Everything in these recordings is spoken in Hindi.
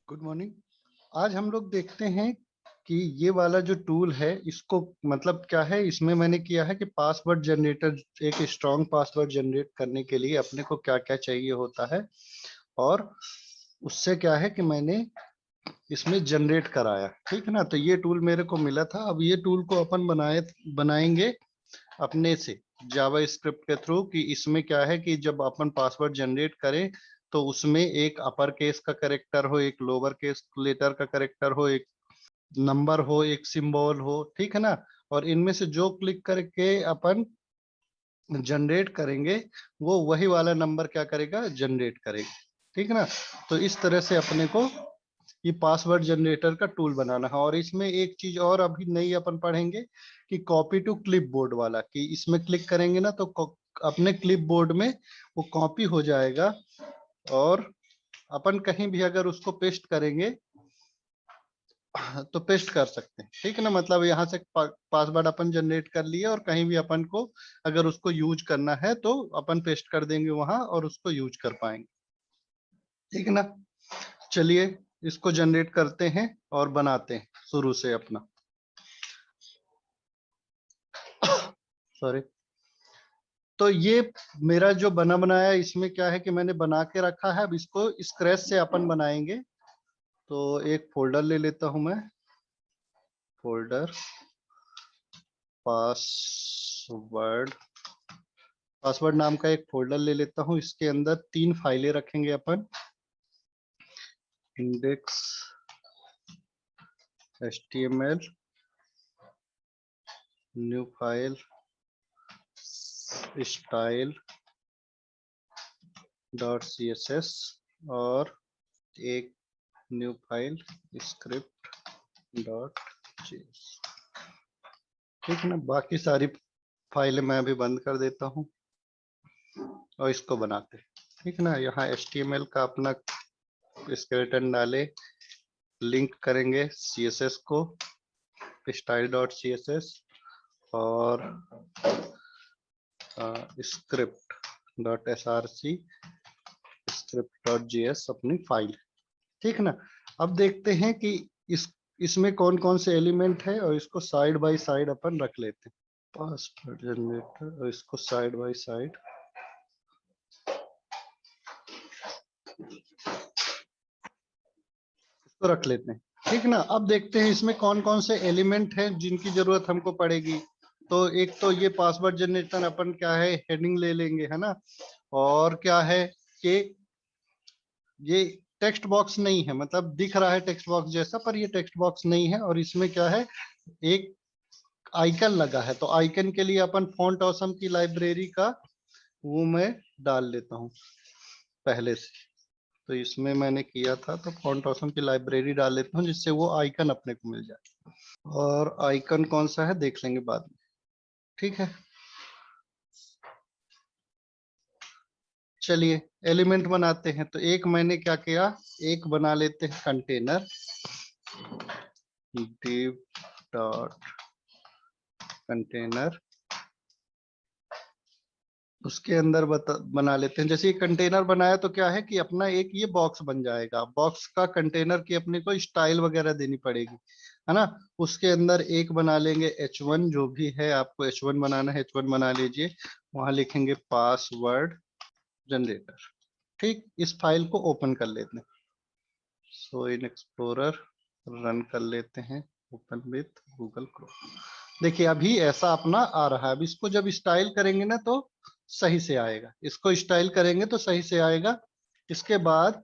Good morning. आज हम लोग देखते हैं कि ये वाला जो टूल है इसको मतलब क्या है। इसमें मैंने किया है कि पासवर्ड जनरेटर, एक स्ट्रॉन्ग पासवर्ड जनरेट करने के लिए अपने को क्या क्या चाहिए होता है, और उससे क्या है कि मैंने इसमें जनरेट कराया। ठीक है ना। तो ये टूल मेरे को मिला था। अब ये टूल को अपन बनाएंगे अपने से जावा स्क्रिप्ट के थ्रू। कि इसमें क्या है कि जब अपन पासवर्ड जनरेट करें तो उसमें एक अपर केस का करेक्टर हो, एक लोअर केस लेटर का करेक्टर हो, एक नंबर हो, एक सिंबल हो। ठीक है ना। और इनमें से जो क्लिक करके अपन जनरेट करेंगे वो वही वाला नंबर क्या करेगा, जनरेट करेगा। ठीक है ना। तो इस तरह से अपने को ये पासवर्ड जनरेटर का टूल बनाना है। और इसमें एक चीज और अभी नई अपन पढ़ेंगे कि कॉपी टू क्लिपबोर्ड वाला। कि इसमें क्लिक करेंगे ना तो अपने क्लिपबोर्ड में वो कॉपी हो जाएगा, और अपन कहीं भी अगर उसको पेस्ट करेंगे तो पेस्ट कर सकते हैं। ठीक है ना। मतलब यहाँ से पासवर्ड अपन जनरेट कर लिए और कहीं भी अपन को अगर उसको यूज करना है तो अपन पेस्ट कर देंगे वहां और उसको यूज कर पाएंगे। ठीक है ना। चलिए इसको जनरेट करते हैं और बनाते हैं शुरू से अपना। सॉरी। तो ये मेरा जो बना बनाया इसमें क्या है कि मैंने बना के रखा है। अब इसको स्क्रैच से अपन बनाएंगे। तो एक फोल्डर ले लेता हूं मैं। फोल्डर पासवर्ड, पासवर्ड नाम का एक फोल्डर ले लेता हूं। इसके अंदर 3 फाइलें रखेंगे अपन। Index HTML, new file style dot CSS, और एक new file script dot JS। ठीक है ना। बाकी सारी फाइलें मैं अभी बंद कर देता हूँ और इसको बनाते हैं। ठीक है ना। यहाँ HTML का अपना स्केलेटन डाले, लिंक करेंगे CSS को स्टाइल डॉट CSS, और script dot SRC script dot JS अपनी फाइल। ठीक है ना। अब देखते हैं कि इसमें कौन कौन से एलिमेंट है और इसको साइड बाय साइड अपन रख लेते हैं। पासवर्ड जनरेटर, और इसको साइड बाय साइड इसको रख लेते हैं। ठीक है ना। अब देखते हैं इसमें कौन कौन से एलिमेंट हैं जिनकी जरूरत हमको पड़ेगी। तो एक तो ये पासवर्ड जनरेटर अपन क्या है हेडिंग ले लेंगे, है ना। और क्या है कि ये टेक्स्ट बॉक्स नहीं है, मतलब दिख रहा है टेक्स्ट बॉक्स जैसा पर ये टेक्स्ट बॉक्स नहीं है। और इसमें क्या है, एक आइकन लगा है। तो आइकन के लिए अपन फॉन्ट ऑसम की लाइब्रेरी का वो मैं डाल लेता हूँ पहले से। तो इसमें मैंने किया था तो फॉन्ट ऑसम की लाइब्रेरी डाल लेता हूँ जिससे वो आइकन अपने को मिल जाए। और आइकन कौन सा है देख लेंगे बाद में। ठीक है। चलिए एलिमेंट बनाते हैं। तो एक मैंने क्या किया, एक बना लेते हैं कंटेनर। div डॉट कंटेनर, उसके अंदर बना लेते हैं। जैसे ये कंटेनर बनाया तो क्या है कि अपना एक ये बॉक्स बन जाएगा। बॉक्स का कंटेनर की अपने को स्टाइल वगैरह देनी पड़ेगी, है ना। उसके अंदर एक बना लेंगे H1, जो भी है आपको H1 बनाना है H1 बना लीजिए। वहां लिखेंगे पासवर्ड जनरेटर। ठीक। इस फाइल को ओपन कर लेते हैं। सो इन एक्सप्लोरर रन कर लेते हैं, ओपन विथ गूगल क्रोम। देखिए अभी ऐसा अपना आ रहा है। अब इसको जब स्टाइल करेंगे ना तो सही से आएगा। इसको स्टाइल करेंगे तो सही से आएगा। इसके बाद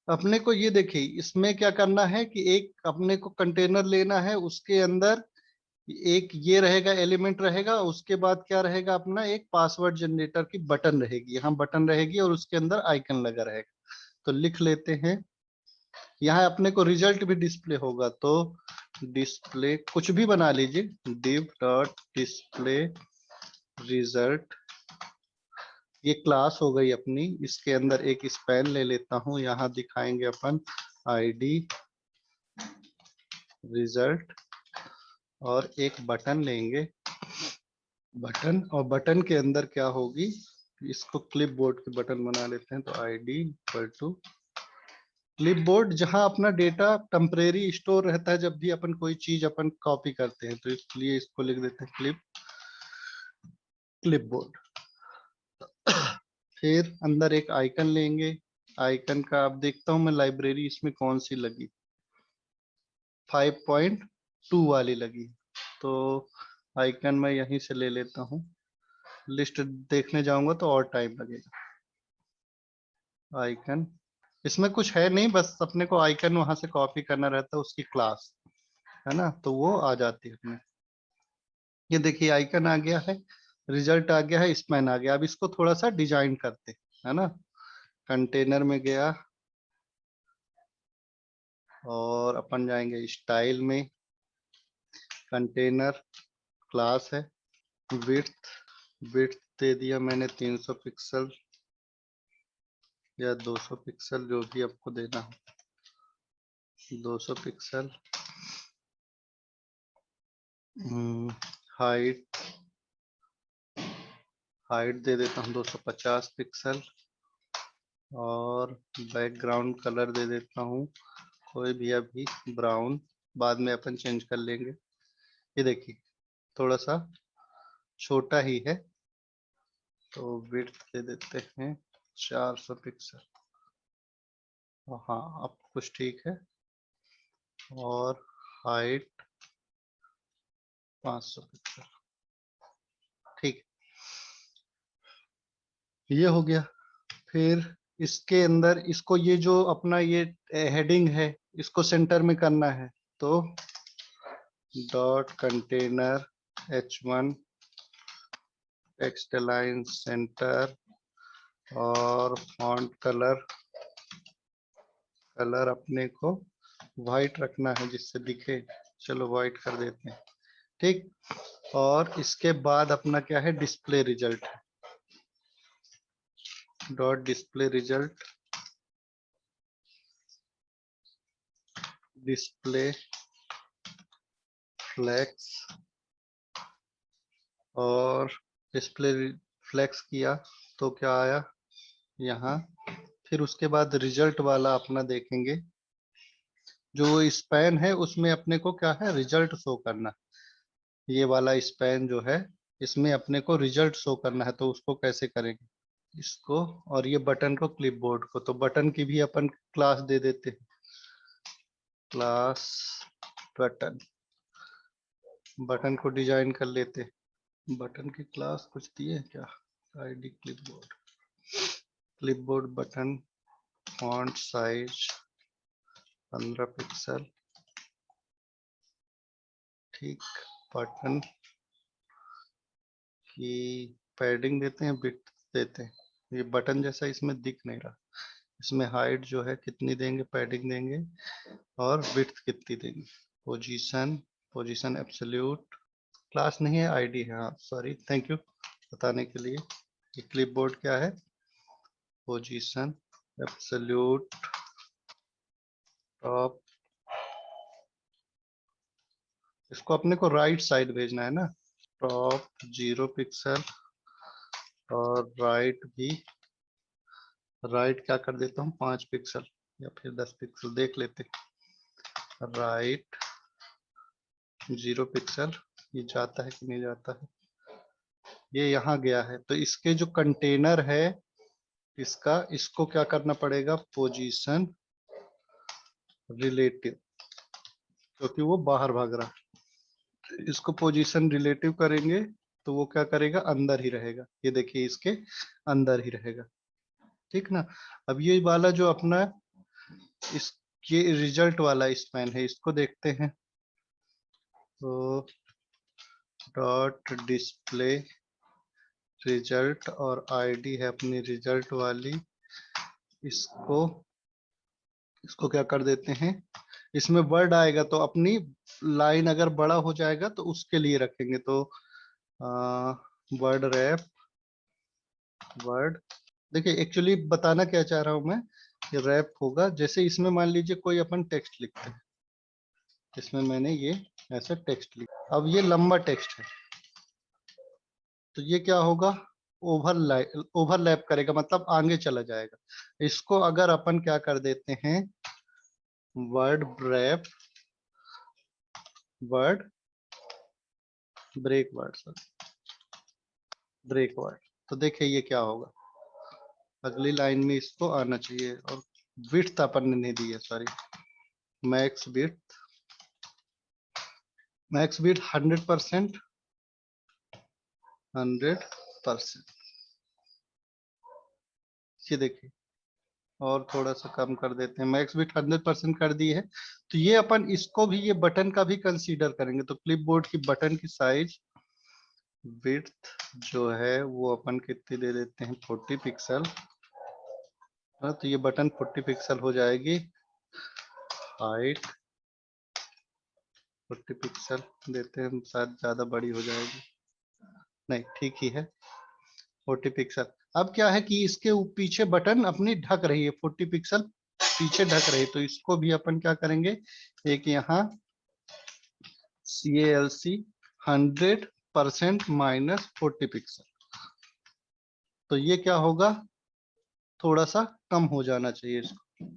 अपने को ये देखिए इसमें क्या करना है कि एक अपने को कंटेनर लेना है, उसके अंदर एक ये रहेगा एलिमेंट रहेगा। उसके बाद क्या रहेगा, अपना एक पासवर्ड जनरेटर की बटन रहेगी, यहाँ बटन रहेगी और उसके अंदर आइकन लगा रहेगा। तो लिख लेते हैं। यहाँ अपने को रिजल्ट भी डिस्प्ले होगा तो डिस्प्ले कुछ भी बना लीजिए, div डॉट डिस्प्ले रिजल्ट। ये क्लास हो गई अपनी। इसके अंदर एक स्पैन ले लेता हूँ। यहाँ दिखाएंगे अपन ID रिजल्ट, और एक बटन लेंगे बटन, और बटन के अंदर क्या होगी, इसको क्लिपबोर्ड के बटन बना लेते हैं। तो आईडी इक्वल टू क्लिपबोर्ड, जहां अपना डेटा टेम्परेरी स्टोर रहता है जब भी अपन कोई चीज अपन कॉपी करते हैं, तो इसलिए इसको लिख देते हैं क्लिपबोर्ड। फिर अंदर एक आइकन लेंगे, आइकन का अब देखता हूं मैं लाइब्रेरी इसमें कौन सी लगी, 5.2 वाली लगी। तो आइकन मैं यहीं से ले लेता हूँ, लिस्ट देखने जाऊंगा तो और टाइम लगेगा। आइकन, इसमें कुछ है नहीं, बस अपने को आइकन वहां से कॉपी करना रहता है, उसकी क्लास है ना, तो वो आ जाती है अपने। ये देखिए आइकन आ गया है, रिजल्ट आ गया है, स्पैन आ गया। अब इसको थोड़ा सा डिजाइन करते हैं, है ना। कंटेनर में गया और अपन जाएंगे स्टाइल में, कंटेनर क्लास है, विड्थ, विड्थ दे दिया मैंने 300 पिक्सल या 200 पिक्सल, जो भी आपको देना हो, 200 पिक्सल। हाइट, हाइट दे देता हूँ 250 पिक्सल, और बैकग्राउंड कलर दे देता हूँ कोई भी अभी ब्राउन, बाद में अपन चेंज कर लेंगे। ये देखिए थोड़ा सा छोटा ही है, तो विड्थ दे देते हैं 400 पिक्सल। हाँ अब कुछ ठीक है, और हाइट 500 पिक्सल, ठीक है, ये हो गया। फिर इसके अंदर इसको, ये जो अपना ये हेडिंग है, इसको सेंटर में करना है, तो dot container h1 text align centre, और फॉन्ट कलर, कलर अपने को वाइट रखना है जिससे दिखे, चलो वाइट कर देते हैं, ठीक। और इसके बाद अपना क्या है, display result, dot display result, display flex, और डिस्प्ले फ्लेक्स किया तो क्या आया यहाँ। फिर उसके बाद रिजल्ट वाला अपना देखेंगे, जो स्पैन है उसमें अपने को क्या है, रिजल्ट शो करना। ये वाला स्पैन जो है, इसमें अपने को रिजल्ट शो करना है, तो उसको कैसे करेंगे इसको, और ये बटन को क्लिपबोर्ड को, तो बटन की भी अपन क्लास दे देते हैं, क्लास बटन, बटन को डिजाइन कर लेते हैं। बटन की क्लास कुछ दिए क्या, ID clipboard, clipboard button, font size 15 pixel, ठीक। बटन की पैडिंग देते हैं, विड्थ देते हैं, ये बटन जैसा इसमें दिख नहीं रहा, इसमें हाइट जो है कितनी देंगे, पैडिंग देंगे, और विड्थ कितनी देंगे। पोजीशन, पोजीशन एब्सोल्यूट, क्लास नहीं है आईडी है, हाँ सॉरी, थैंक यू बताने के लिए। ये क्लिपबोर्ड क्या है, पोजीशन एब्सोल्यूट टॉप, इसको अपने को राइट साइड भेजना है ना, टॉप 0 पिक्सल, और राइट भी, राइट क्या कर देता हूँ 5 पिक्सल या फिर 10 पिक्सल देख लेते हैं, राइट 0 पिक्सल, ये जाता है कि नहीं जाता है, ये यहाँ गया है। तो इसके जो कंटेनर है इसका, इसको क्या करना पड़ेगा, पोजीशन रिलेटिव, क्योंकि वो बाहर भाग रहा है, इसको पोजीशन रिलेटिव करेंगे तो वो क्या करेगा, अंदर ही रहेगा, ये देखिए इसके अंदर ही रहेगा, ठीक ना। अब ये वाला जो अपना इस, ये रिजल्ट वाला स्पैन है, इसको देखते हैं, तो डॉट डिस्प्ले रिजल्ट, और आईडी है अपनी रिजल्ट वाली, इसको, इसको क्या कर देते हैं, इसमें वर्ड आएगा तो अपनी लाइन अगर बड़ा हो जाएगा तो उसके लिए रखेंगे, तो वर्ड रैप, वर्ड, देखिए एक्चुअली बताना क्या चाह रहा हूं मैं, कि रैप होगा जैसे इसमें मान लीजिए कोई अपन टेक्स्ट लिखते हैं, इसमें मैंने ये ऐसा टेक्स्ट लिखा, अब ये लंबा टेक्स्ट है, तो ये क्या होगा, ओवरलैप करेगा, मतलब आगे चला जाएगा। इसको अगर अपन क्या कर देते हैं, word break, word break word, sorry break word, तो देखिए ये क्या होगा, अगली लाइन में इसको आना चाहिए। और विड्थ अपन ने नहीं दी है, sorry, max width, max width 100%, 100%, ये देखिए, और थोड़ा सा कम कर देते हैं, मैक्स विड्थ 100% कर दी है। तो ये अपन इसको भी, ये बटन का भी कंसीडर करेंगे, तो क्लिपबोर्ड की बटन की साइज विड्थ जो है वो अपन कितनी दे देते हैं, 40 पिक्सल। हाँ, तो ये बटन 40 पिक्सल हो जाएगी। हाइट 40 पिक्सल देते हैं, शायद ज्यादा बड़ी हो जाएगी, नहीं ठीक ही है 40 पिक्सल। अब क्या है कि इसके पीछे बटन अपनी ढक रही है, 40 पिक्सल पीछे ढक रही है, तो इसको भी अपन क्या करेंगे, एक यहाँ CALC 100% माइनस 40 पिक्सल, तो ये क्या होगा, थोड़ा सा कम हो जाना चाहिए इसको।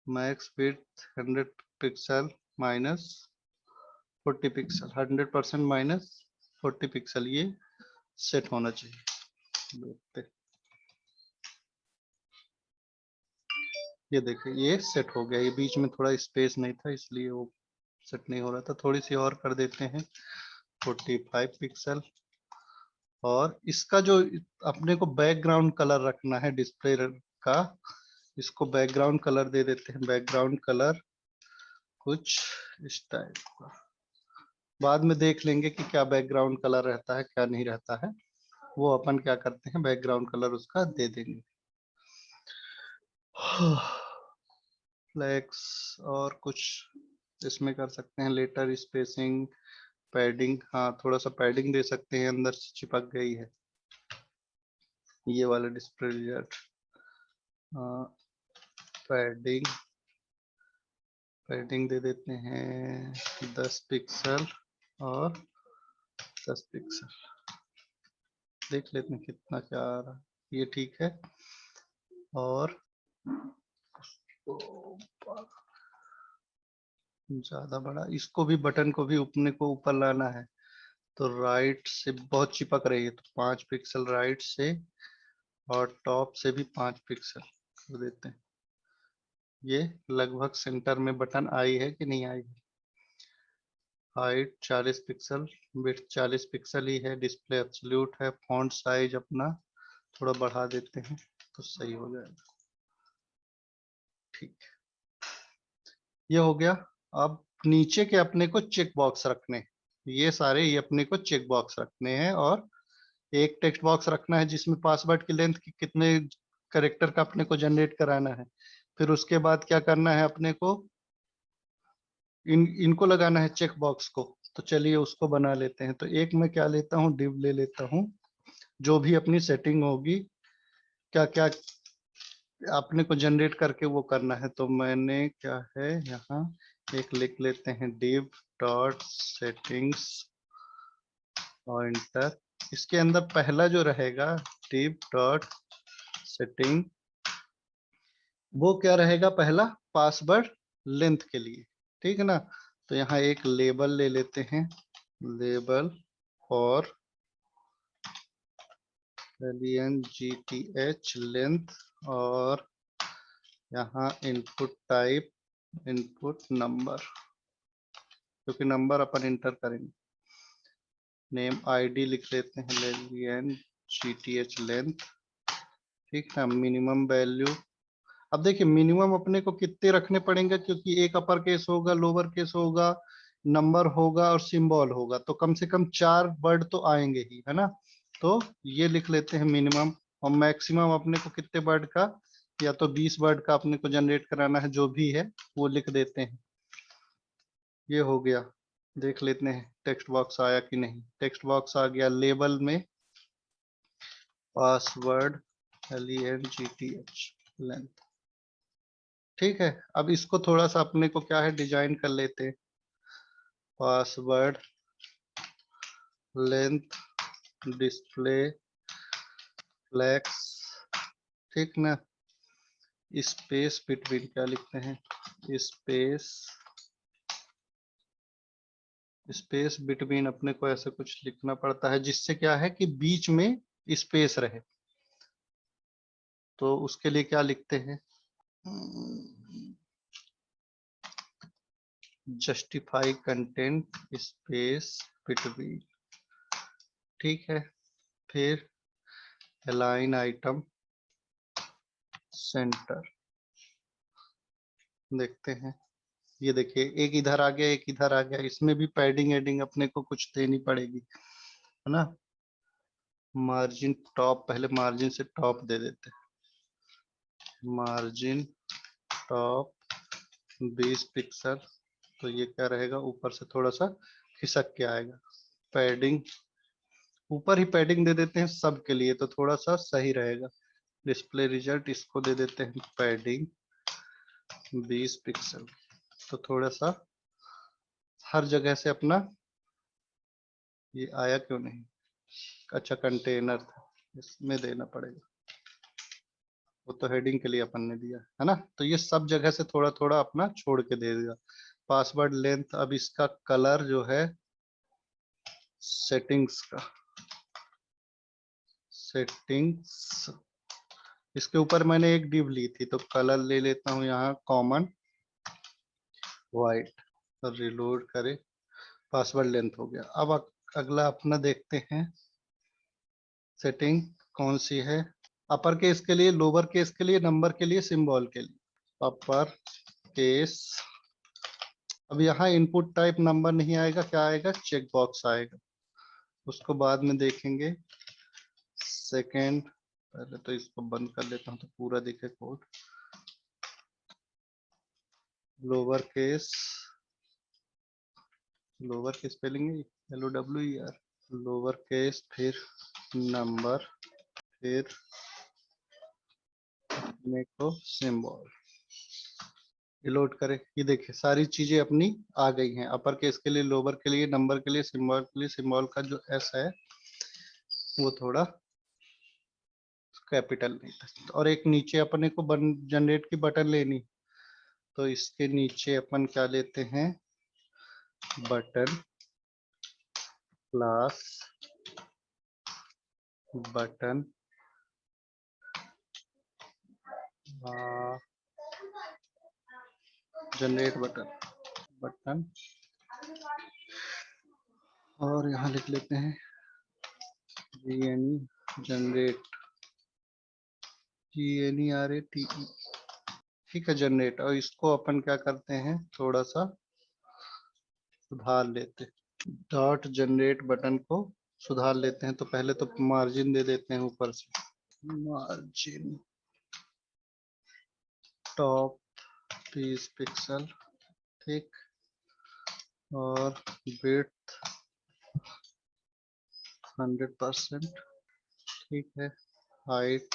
Max width 100 pixel minus 40 pixel, 100% minus 40 pixel, ये सेट होना चाहिए। देखते, ये देखिए ये सेट हो गया, ये बीच में थोड़ा स्पेस नहीं था इसलिए वो सेट नहीं हो रहा था। थोड़ी सी और कर देते हैं, 45 पिक्सल। और इसका जो अपने को बैकग्राउंड कलर रखना है डिस्प्ले का, इसको बैकग्राउंड कलर दे देते हैं, बैकग्राउंड कलर कुछ इस टाइप का। बाद में देख लेंगे कि क्या बैकग्राउंड कलर रहता है क्या नहीं रहता है, वो अपन क्या करते हैं, बैकग्राउंड कलर उसका दे देंगे। फ्लेक्स और कुछ इसमें कर सकते हैं, लेटर स्पेसिंग, पैडिंग, हाँ थोड़ा सा पैडिंग दे सकते हैं, अंदर से चिपक गई है ये वाला डिस्प्ले रिजल्ट। पैडिंग, पैडिंग दे देते हैं 10 पिक्सल और 10 पिक्सल, देख लेते हैं कितना क्या आ रहा है, ये ठीक है। और ज्यादा बड़ा, इसको भी बटन को भी अपने को ऊपर लाना है, तो राइट से बहुत चिपक रही है, तो 5 पिक्सल राइट से, और टॉप से भी 5 पिक्सल कर देते हैं। ये लगभग सेंटर में बटन आई है कि नहीं आई है। हाइट 40 पिक्सल, विड्थ 40 पिक्सल ही है, डिस्प्ले एब्सोल्यूट है, फॉन्ट साइज अपना थोड़ा बढ़ा देते हैं तो सही हो जाएगा। ठीक, ये हो गया। अब नीचे के अपने को चेक बॉक्स रखने हैं। ये सारे ये अपने को चेक बॉक्स रखने हैं, और एक टेक्स्ट बॉक्स रखना है जिसमें पासवर्ड की लेंथ की कितने करेक्टर का अपने को जनरेट कराना है। फिर उसके बाद क्या करना है अपने को, इनको लगाना है चेक बॉक्स को। तो चलिए उसको बना लेते हैं। तो एक मैं क्या लेता हूँ, डिव ले लेता हूँ, जो भी अपनी सेटिंग होगी, क्या क्या अपने को जनरेट करके वो करना है। तो मैंने क्या है यहाँ एक लिख लेते हैं, div डॉट सेटिंग्स पॉइंटर। इसके अंदर पहला जो रहेगा div डॉट सेटिंग, वो क्या रहेगा, पहला पासवर्ड लेंथ के लिए, ठीक है ना। तो यहाँ एक लेबल ले लेते हैं, लेबल और LENGTH लेंथ, और यहाँ इनपुट टाइप, इनपुट नंबर, क्योंकि नंबर अपन इंटर करेंगे। नेम आईडी लिख लेते हैं, LENGTH लेंथ, ठीक है। मिनिमम वैल्यू, अब देखिए मिनिमम अपने को कितने रखने पड़ेंगे, क्योंकि एक अपर केस होगा, लोअर केस होगा, नंबर होगा और सिंबल होगा, तो कम से कम 4 वर्ड तो आएंगे ही, है ना। तो ये लिख लेते हैं मिनिमम। और मैक्सिमम अपने को कितने वर्ड का, या तो 20 वर्ड का अपने को जनरेट कराना है, जो भी है वो लिख देते हैं। ये हो गया। देख लेते हैं टेक्स्ट बॉक्स आया कि नहीं। टेक्स्ट बॉक्स आ गया, लेबल में पासवर्ड LENGTH लेंथ, ठीक है। अब इसको थोड़ा सा अपने को क्या है, डिजाइन कर लेते हैं। पासवर्ड लेंथ डिस्प्ले फ्लेक्स, ठीक ना। स्पेस बिटवीन क्या लिखते हैं, स्पेस बिटवीन अपने को ऐसे कुछ लिखना पड़ता है जिससे क्या है कि बीच में स्पेस रहे। तो उसके लिए क्या लिखते हैं, जस्टिफाई कंटेंट स्पेस बिटवीन, ठीक है। फिर अलाइन आइटम सेंटर, देखते हैं। ये देखिए एक इधर आ गया एक इधर आ गया, इसमें भी पैडिंग एडिंग अपने को कुछ देनी पड़ेगी, है ना। मार्जिन टॉप, पहले मार्जिन से टॉप दे देते हैं, मार्जिन टॉप 20 पिक्सल। तो ये क्या रहेगा, ऊपर से थोड़ा सा खिसक के आएगा। पैडिंग ऊपर ही पैडिंग दे देते हैं सब के लिए तो थोड़ा सा सही रहेगा। डिस्प्ले रिजल्ट इसको दे देते हैं पैडिंग 20 पिक्सल। तो थोड़ा सा हर जगह से अपना, ये आया क्यों नहीं, अच्छा कंटेनर था, इसमें देना पड़ेगा, वो तो हेडिंग के लिए अपन ने दिया है ना। तो ये सब जगह से थोड़ा थोड़ा अपना छोड़ के दे देगा। पासवर्ड लेंथ, अब इसका कलर जो है सेटिंग्स का, सेटिंग्स इसके ऊपर मैंने एक डिव ली थी तो कलर ले लेता हूँ यहाँ कॉमन वाइट, रिलोड करे, पासवर्ड लेंथ हो गया। अब अगला अपना देखते हैं सेटिंग कौन सी है, अपर केस के लिए, लोअर केस के लिए, नंबर के लिए, सिंबल के लिए। अपर केस, अब यहाँ इनपुट टाइप नंबर नहीं आएगा, क्या आएगा, चेक बॉक्स आएगा, उसको बाद में देखेंगे। सेकंड, पहले तो इसको बंद कर लेता हूँ तो पूरा दिखे कोड। लोअर केस, लोअर की स्पेलिंग है LOWER, लोअर केस, फिर नंबर, फिर अपने को सिंबल, लोड करें। ये देखिए सारी चीजें अपनी आ गई हैं, अपर केस के लिए, लोअर के लिए, नंबर के लिए, सिंबल के लिए। सिंबल का जो S है वो थोड़ा कैपिटल नहीं था। और एक नीचे अपने को जनरेट की बटन लेनी, तो इसके नीचे अपन क्या लेते हैं, button class, button generate button, button, और यहाँ लिख लेते हैं GNE जनरेट, GNERATE, ठीक है जनरेट। और इसको अपन क्या करते हैं, थोड़ा सा सुधार लेते हैं, डॉट जनरेट बटन को सुधार लेते हैं। तो पहले तो मार्जिन दे देते हैं ऊपर से, मार्जिन टॉप 30 पिक्सल, ठीक। और विड्थ 100%, ठीक है। हाइट,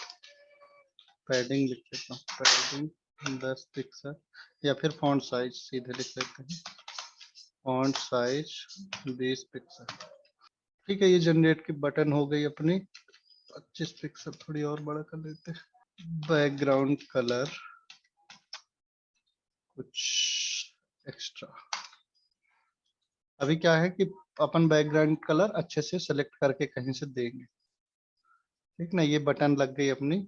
पैडिंग लिख लेता हूँ, पैडिंग 10 पिक्सल, या फिर फॉन्ट साइज सीधे लिख लेते हैं, फॉन्ट साइज 20 पिक्सल, ठीक है। ये जनरेट की बटन हो गई अपनी 25 पिक्सल, थोड़ी और बड़ा कर लेते हैं। बैकग्राउंड कलर कुछ एक्स्ट्रा, अभी क्या है कि अपन बैकग्राउंड कलर अच्छे से सेलेक्ट करके कहीं से देंगे, ठीक ना। ये बटन लग गई अपनी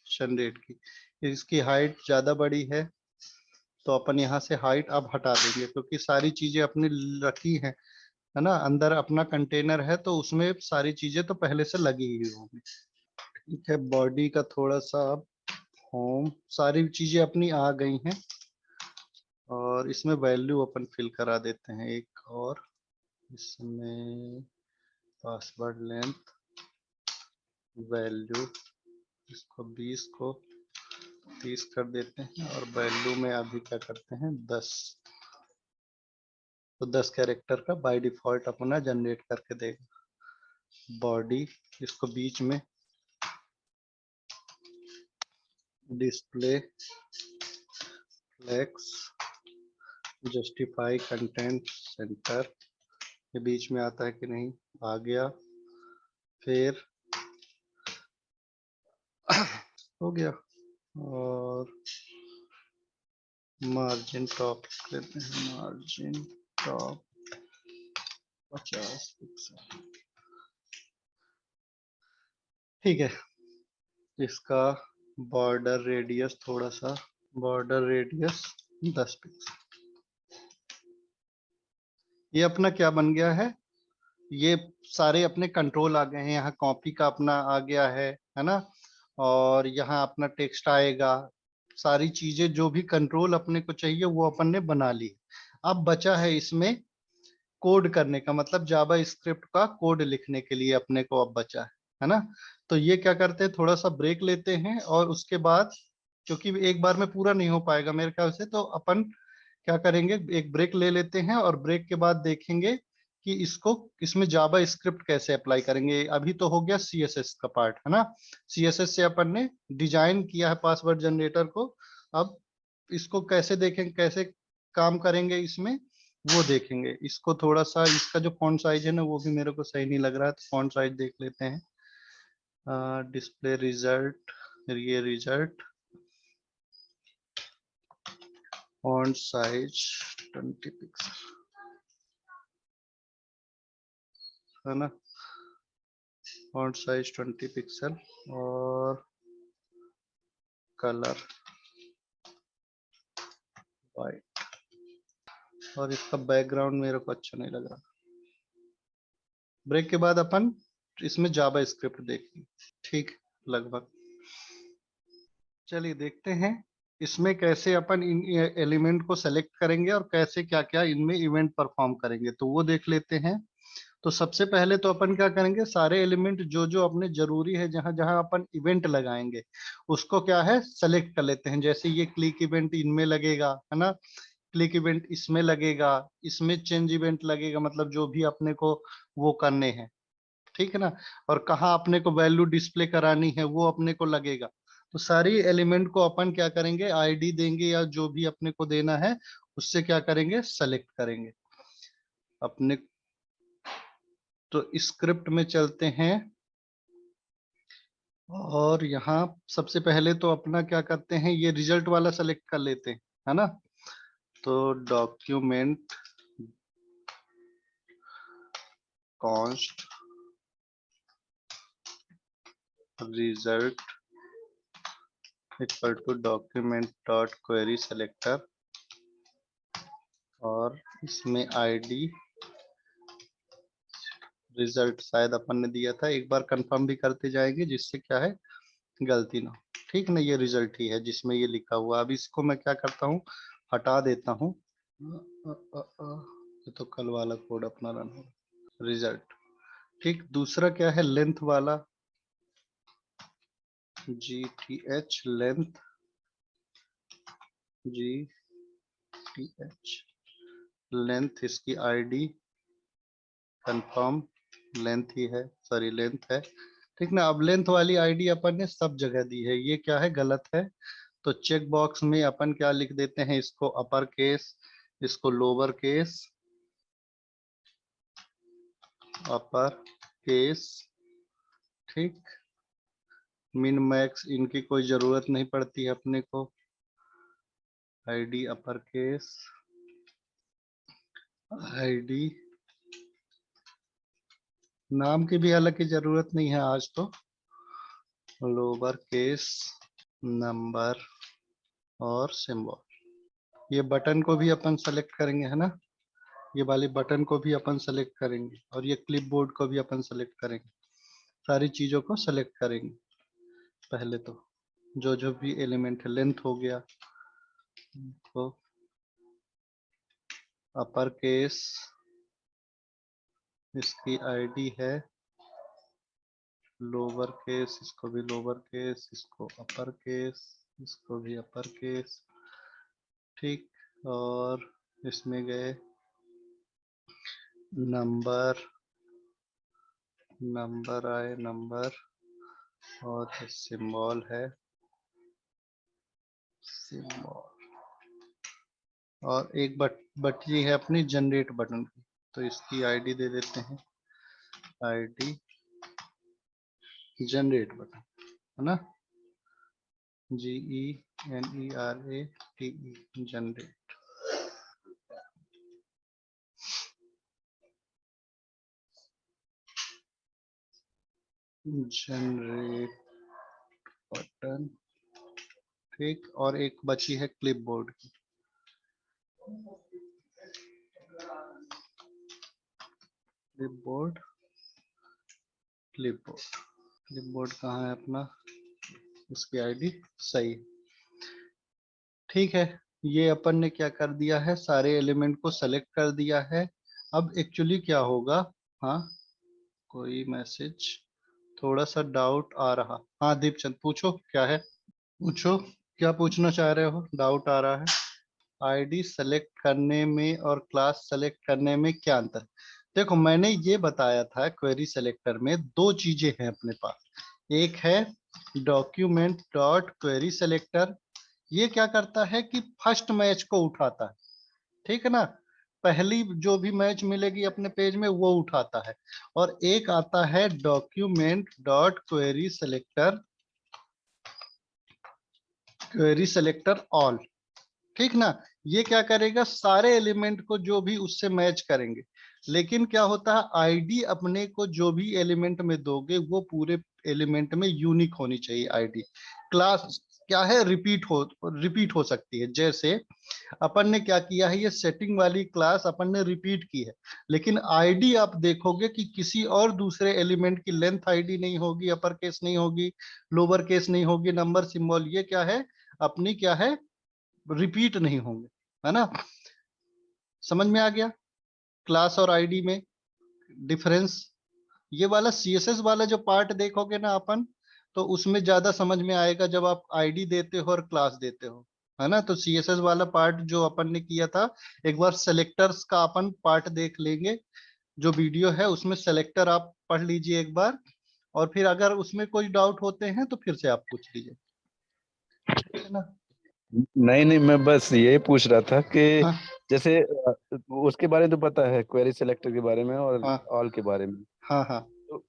जनरेट की। इसकी हाइट ज्यादा बड़ी है तो अपन यहाँ से हाइट अब हटा देंगे क्योंकि सारी चीजें अपनी रखी हैं, है ना। अंदर अपना कंटेनर है तो उसमें सारी चीजें तो पहले से लगी ही होंगी, ठीक है। बॉडी का थोड़ा सा अब होम, सारी चीजें अपनी आ गई हैं। और इसमें वैल्यू अपन फिल करा देते हैं एक और, इसमें पासवर्ड लेंथ वैल्यू, इसको 20 को 30 कर देते हैं। और वैल्यू में अभी क्या करते हैं 10, तो 10 कैरेक्टर का बाय डिफॉल्ट अपना जनरेट करके देगा। बॉडी, इसको बीच में, display flex, justify content center, ये बीच में आता है कि नहीं, आ गया। फिर हो गया, और मार्जिन टॉप लेते हैं, मार्जिन टॉप 50 पिक्सल। ठीक है, इसका बॉर्डर रेडियस थोड़ा सा, बॉर्डर रेडियस 10 पिक्सल। ये अपना क्या बन गया है, ये सारे अपने कंट्रोल आ गए हैं। यहाँ कॉपी का अपना आ गया है ना, और यहाँ अपना टेक्स्ट आएगा। सारी चीजें जो भी कंट्रोल अपने को चाहिए वो अपन ने बना ली। अब बचा है इसमें कोड करने का, मतलब जावा स्क्रिप्ट का कोड लिखने के लिए अपने को अब बचा है ना। तो ये क्या करते हैं, थोड़ा सा ब्रेक लेते हैं, और उसके बाद, क्योंकि एक बार में पूरा नहीं हो पाएगा मेरे ख्याल से, तो अपन क्या करेंगे, एक ब्रेक ले लेते हैं, और ब्रेक के बाद देखेंगे कि इसको, इसमें जावा स्क्रिप्ट कैसे अप्लाई करेंगे। अभी तो हो गया सीएसएस का पार्ट, है ना। सीएसएस से अपन ने डिजाइन किया है पासवर्ड जनरेटर को। अब इसको कैसे देखेंगे, कैसे काम करेंगे इसमें, वो देखेंगे। इसको थोड़ा सा, इसका जो फॉन्ट साइज है ना वो भी मेरे को सही नहीं लग रहा है, तो फॉन्ट साइज देख लेते हैं। डिस्प्ले रिजल्ट, ये रिजल्ट, फॉन्ट साइज 20 पिक्सल, है ना। फॉन्ट साइज 20 पिक्सल, और कलर वाइट, और इसका बैकग्राउंड मेरे को अच्छा नहीं लग रहा। ब्रेक के बाद अपन इसमें जावा स्क्रिप्ट देखेंगे, ठीक, लगभग। चलिए देखते हैं इसमें कैसे अपन इन एलिमेंट को सेलेक्ट करेंगे, और कैसे क्या क्या इनमें इवेंट परफॉर्म करेंगे, तो वो देख लेते हैं। तो सबसे पहले तो अपन क्या करेंगे, सारे एलिमेंट जो जो अपने जरूरी है, जहां जहां अपन इवेंट लगाएंगे उसको क्या है सेलेक्ट कर लेते हैं। जैसे ये क्लिक इवेंट इनमें लगेगा, है ना। क्लिक इवेंट इसमें लगेगा, इसमें चेंज इवेंट लगेगा, मतलब जो भी अपने को वो करने हैं, ठीक है ना। और कहाँ अपने को वैल्यू डिस्प्ले करानी है वो अपने को लगेगा। तो सारी एलिमेंट को अपन क्या करेंगे, आईडी देंगे, या जो भी अपने को देना है उससे क्या करेंगे, सेलेक्ट करेंगे अपने। तो स्क्रिप्ट में चलते हैं, और यहाँ सबसे पहले तो अपना क्या करते हैं, ये रिजल्ट वाला सेलेक्ट कर लेते हैं, है ना। तो document const result equal to document dot query selector, और इसमें आईडी रिजल्ट शायद अपन ने दिया था, एक बार कंफर्म भी करते जाएंगे जिससे क्या है गलती ना हो। ठीक ना, ये रिजल्ट ही है जिसमें ये लिखा हुआ। अब इसको मैं क्या करता हूँ, हटा देता हूँ। ये तो कल वाला कोड अपना रन हो, रिजल्ट। ठीक, दूसरा क्या है, लेंथ वाला, GTH लेंथ, GTH लेंथ, इसकी आईडी कंफर्म लेंथ ही है, सॉरी लेंथ है, ठीक ना। अब लेंथ वाली आईडी अपन ने सब जगह दी है, ये क्या है गलत है। तो चेक बॉक्स में अपन क्या लिख देते हैं, इसको अपर केस, इसको लोअर केस, अपर केस, ठीक। मिन मैक्स इनकी कोई जरूरत नहीं पड़ती है अपने को। आईडी अपर केस, आईडी, नाम की भी हालांकि जरूरत नहीं है आज तो। लोअर केस, नंबर, और सिंबल। ये बटन को भी अपन सेलेक्ट करेंगे, है ना। ये वाले बटन को भी अपन सेलेक्ट करेंगे, और ये क्लिपबोर्ड को भी अपन सेलेक्ट करेंगे। सारी चीजों को सेलेक्ट करेंगे पहले तो, जो जो भी एलिमेंट है। लेंथ हो गया, तो अपर केस, इसकी आईडी है लोअर केस, इसको भी लोअर केस, इसको अपर केस, इसको भी अपर केस, ठीक। और इसमें गए नंबर, नंबर आए नंबर, और सिंबल है सिंबल, और एक बची है अपनी जनरेट बटन की, तो इसकी आईडी दे देते हैं, आईडी जनरेट बटन, है ना, GENERATE, जनरेट। जनरेट बटन, ठीक। और एक बची है क्लिपबोर्ड की, क्लिपबोर्ड, क्लिपबोर्ड, क्लिपबोर्ड कहाँ है अपना, इसकी आईडी सही, ठीक है। ये अपन ने क्या कर दिया है, सारे एलिमेंट को सेलेक्ट कर दिया है। अब एक्चुअली क्या होगा, हाँ कोई मैसेज, थोड़ा सा डाउट आ रहा, हाँ दीपचंद पूछो क्या है, पूछो क्या पूछना चाह रहे हो, डाउट आ रहा है। आईडी सेलेक्ट करने में और क्लास सेलेक्ट करने में क्या अंतर है? देखो मैंने ये बताया था, क्वेरी सेलेक्टर में दो चीजें हैं अपने पास। एक है डॉक्यूमेंट डॉट क्वेरी सेलेक्टर, ये क्या करता है कि फर्स्ट मैच को उठाता है, ठीक है ना, पहली जो भी मैच मिलेगी अपने पेज में वो उठाता है। और एक आता है document dot query selector, query selector all, ठीक ना। ये क्या करेगा, सारे एलिमेंट को जो भी उससे मैच करेंगे। लेकिन क्या होता है, आईडी अपने को जो भी एलिमेंट में दोगे वो पूरे एलिमेंट में यूनिक होनी चाहिए आईडी। क्लास क्या है, रिपीट हो सकती है। जैसे अपन ने क्या किया है, ये सेटिंग वाली क्लास अपन ने रिपीट की है, लेकिन आईडी आप देखोगे कि किसी और दूसरे एलिमेंट की लेंथ आईडी नहीं होगी, अपर केस नहीं होगी, लोअर केस नहीं होगी, नंबर सिंबल ये क्या है अपनी, क्या है, रिपीट नहीं होंगे, है ना। समझ में आ गया क्लास और आईडी में डिफरेंस। ये वाला सीएसएस वाला जो पार्ट देखोगे ना अपन, तो उसमें ज्यादा समझ में आएगा जब आप आईडी देते हो और क्लास देते हो, है ना। तो सीएसएस वाला पार्ट जो अपन ने किया था, एक बार सेलेक्टर्स का अपन पार्ट देख लेंगे, जो वीडियो है उसमें सेलेक्टर आप पढ़ लीजिए एक बार, और फिर अगर उसमें कोई डाउट होते हैं तो फिर से आप पूछ लीजिए, ठीक है ना। नहीं नहीं, मैं बस यही पूछ रहा था कि हाँ जैसे उसके बारे में तो पता है, क्वेरी सेलेक्टर के बारे में और हाँ ऑल के बारे में। हाँ हाँ। तो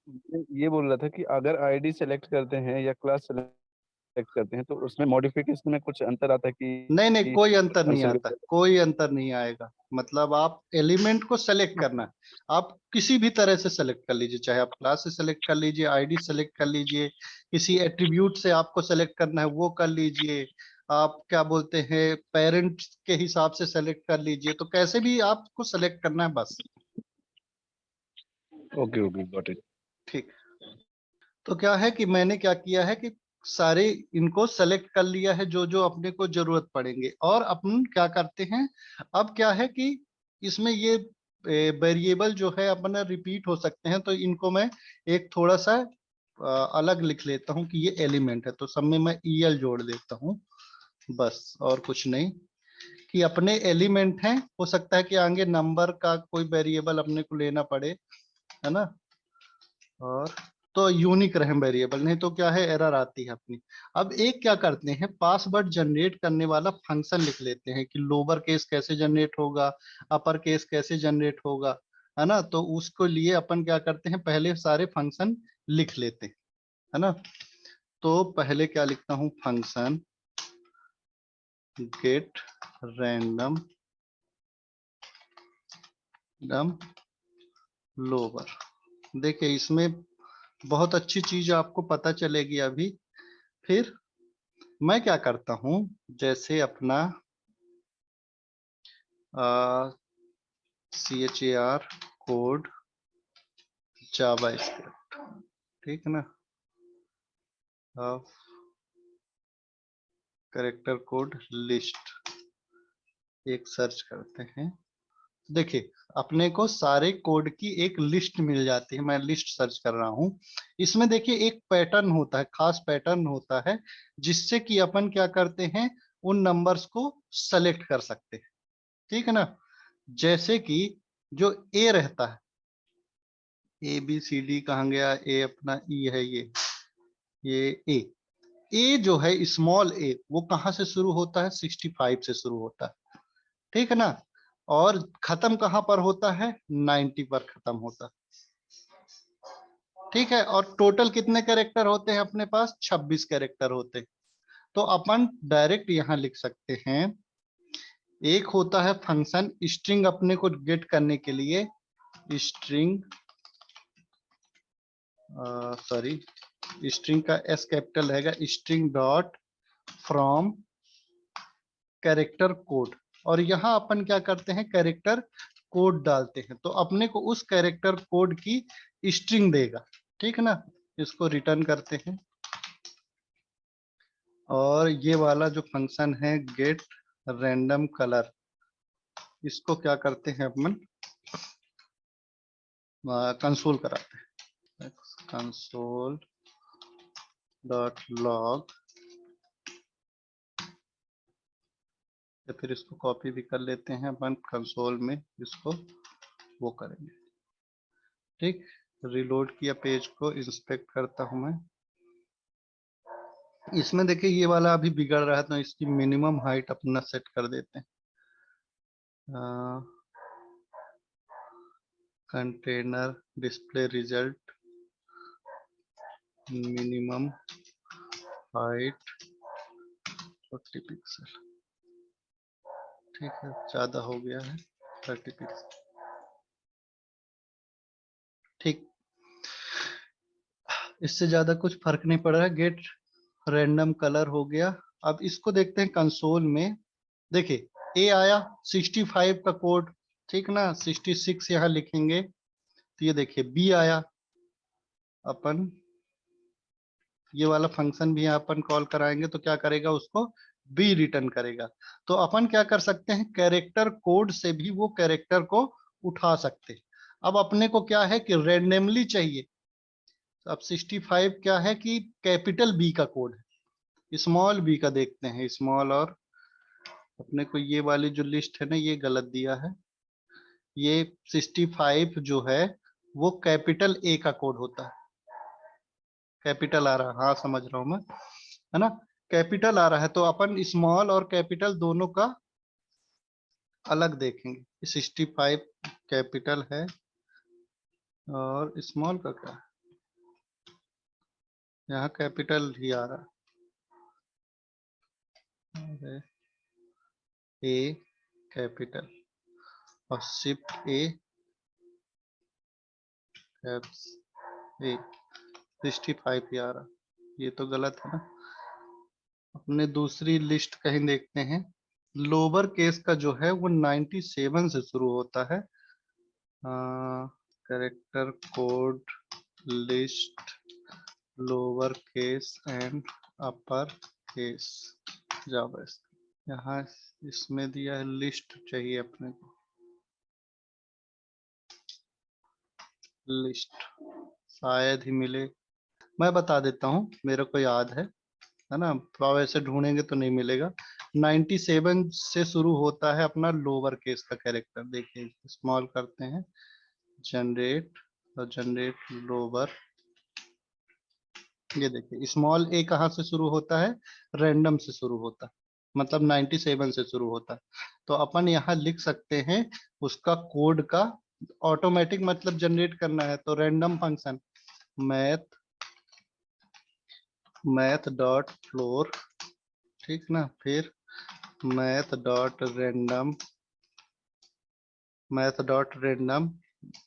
ये बोल रहा था कि अगर आईडी सेलेक्ट करते हैं या क्लास सेलेक्ट करते हैं तो उसमें मॉडिफिकेशन में कुछ अंतर आता है नहीं नहीं, कि कोई अंतर नहीं फंक्शन आता, कोई अंतर नहीं आएगा। मतलब आप एलिमेंट को सेलेक्ट करना है, आप किसी भी तरह से सेलेक्ट कर लीजिए, चाहे आप क्लास से सेलेक्ट कर लीजिए, आईडी सेलेक्ट कर लीजिए, किसी एट्रीब्यूट से आपको सेलेक्ट करना है वो कर लीजिए, आप क्या बोलते हैं पेरेंट के हिसाब से सेलेक्ट कर लीजिए, तो कैसे भी आपको सेलेक्ट करना है बस। Okay okay got it. ठीक। तो क्या है कि मैंने क्या किया है कि सारे इनको सेलेक्ट कर लिया है जो जो अपने को जरूरत पड़ेंगे। और अपन क्या करते हैं, अब क्या है कि इसमें ये वेरिएबल जो है अपना रिपीट हो सकते हैं, तो इनको मैं एक थोड़ा सा अलग लिख लेता हूं कि ये एलिमेंट है, तो सब में मैं ईएल जोड़ देता हूं बस, और कुछ नहीं। कि अपने एलिमेंट हैं, हो सकता है कि आगे नंबर का कोई वेरिएबल अपने को लेना पड़े, है ना, और तो यूनिक रहे वेरिएबल, नहीं तो क्या है एरर आती है अपनी। अब एक क्या करते हैं, पासवर्ड जनरेट करने वाला फंक्शन लिख लेते हैं कि लोअर केस कैसे जनरेट होगा, अपर केस कैसे जनरेट होगा, है ना। तो उसको लिए अपन क्या करते हैं, पहले सारे फंक्शन लिख लेते हैं, है ना। तो पहले क्या लिखता हूं, फंक्शन गेट रैंडम डम लोअर। देखिए इसमें बहुत अच्छी चीज आपको पता चलेगी अभी। फिर मैं क्या करता हूं, जैसे अपना CHAR कोड जावा स्क्रिप्ट, ठीक है ना, कैरेक्टर कोड लिस्ट एक सर्च करते हैं। देखिए अपने को सारे कोड की एक लिस्ट मिल जाती है, मैं लिस्ट सर्च कर रहा हूं। इसमें देखिए एक पैटर्न होता है, खास पैटर्न होता है, जिससे कि अपन क्या करते हैं, उन नंबर्स को सेलेक्ट कर सकते हैं, ठीक है ना। जैसे कि जो ए रहता है, ABCD कहाँ गया, ए अपना ई है, ये ए जो है स्मॉल ए, वो कहाँ से शुरू होता है, 65 से शुरू होता है, ठीक है ना। और खत्म कहाँ पर होता है, 90 पर खत्म होता है। ठीक है, और टोटल कितने कैरेक्टर होते हैं अपने पास? 26 कैरेक्टर होते हैं। तो अपन डायरेक्ट यहां लिख सकते हैं, एक होता है फंक्शन स्ट्रिंग अपने को गेट करने के लिए, स्ट्रिंग सॉरी स्ट्रिंग का एस कैपिटल रहेगा, string dot from character code, और यहाँ अपन क्या करते हैं, कैरेक्टर कोड डालते हैं, तो अपने को उस कैरेक्टर कोड की स्ट्रिंग देगा। ठीक है ना, इसको रिटर्न करते हैं। और ये वाला जो फंक्शन है गेट रैंडम कलर, इसको क्या करते हैं अपन, कंसोल कराते हैं, कंसोल डॉट लॉग, या फिर इसको कॉपी भी कर लेते हैं अपन, कंसोल में इसको वो करेंगे। ठीक, रिलोड किया पेज को, इंस्पेक्ट करता हूं मैं। इसमें देखिए ये वाला अभी बिगड़ रहा है, तो इसकी मिनिमम हाइट अपना सेट कर देते हैं। Container display result minimum height 40 pixel. ठीक है, ज्यादा हो गया है 30 पिक्सल। ठीक, इससे ज्यादा कुछ फर्क नहीं पड़ रहा है, गेट रैंडम कलर हो गया। अब इसको देखते हैं कंसोल में। देखिए ए आया 65 का कोड, ठीक ना, 66 यहाँ लिखेंगे, तो ये देखिए बी आया, अपन ये वाला फंक्शन भी यहाँ अपन कॉल कराएंगे तो क्या करेगा, उसको बी रिटर्न करेगा। तो अपन क्या कर सकते हैं, कैरेक्टर कोड से भी वो कैरेक्टर को उठा सकते हैं। अब अपने को क्या है कि रैंडमली चाहिए, अब 65 क्या है कि कैपिटल बी का कोड है, स्मॉल बी का देखते हैं, स्मॉल, और अपने को ये वाली जो लिस्ट है ना ये गलत दिया है, ये 65 जो है वो कैपिटल ए का कोड होता है, कैपिटल आ रहा है, हाँ समझ रहा हूं मैं, है ना, कैपिटल आ रहा है, तो अपन स्मॉल और कैपिटल दोनों का अलग देखेंगे। 65 कैपिटल है और स्मॉल का क्या है, यहाँ कैपिटल ही आ रहा है, ए कैपिटल और शिफ्ट ए कैप्स ए, 65 ही आ रहा, ये तो गलत है ना। अपने दूसरी लिस्ट कहीं देखते हैं, लोअर केस का जो है वो 97 से शुरू होता है, character code list lower case and upper case JavaScript, यहाँ इसमें दिया है लिस्ट चाहिए अपने को, लिस्ट शायद ही मिले, मैं बता देता हूँ, मेरे को याद है ना, तो ऐसे ढूंढेंगे तो नहीं मिलेगा। 97 से शुरू होता है अपना लोअर केस का कैरेक्टर, देखिए स्मॉल करते हैं, जनरेट और जनरेट लोअर, ये देखिए स्मॉल ए कहाँ से शुरू होता है, रैंडम से शुरू होता है, मतलब 97 से शुरू होता है। तो अपन यहाँ लिख सकते हैं उसका कोड का, ऑटोमेटिक मतलब जनरेट करना है तो random function math math dot floor, ठीक ना, फिर math dot random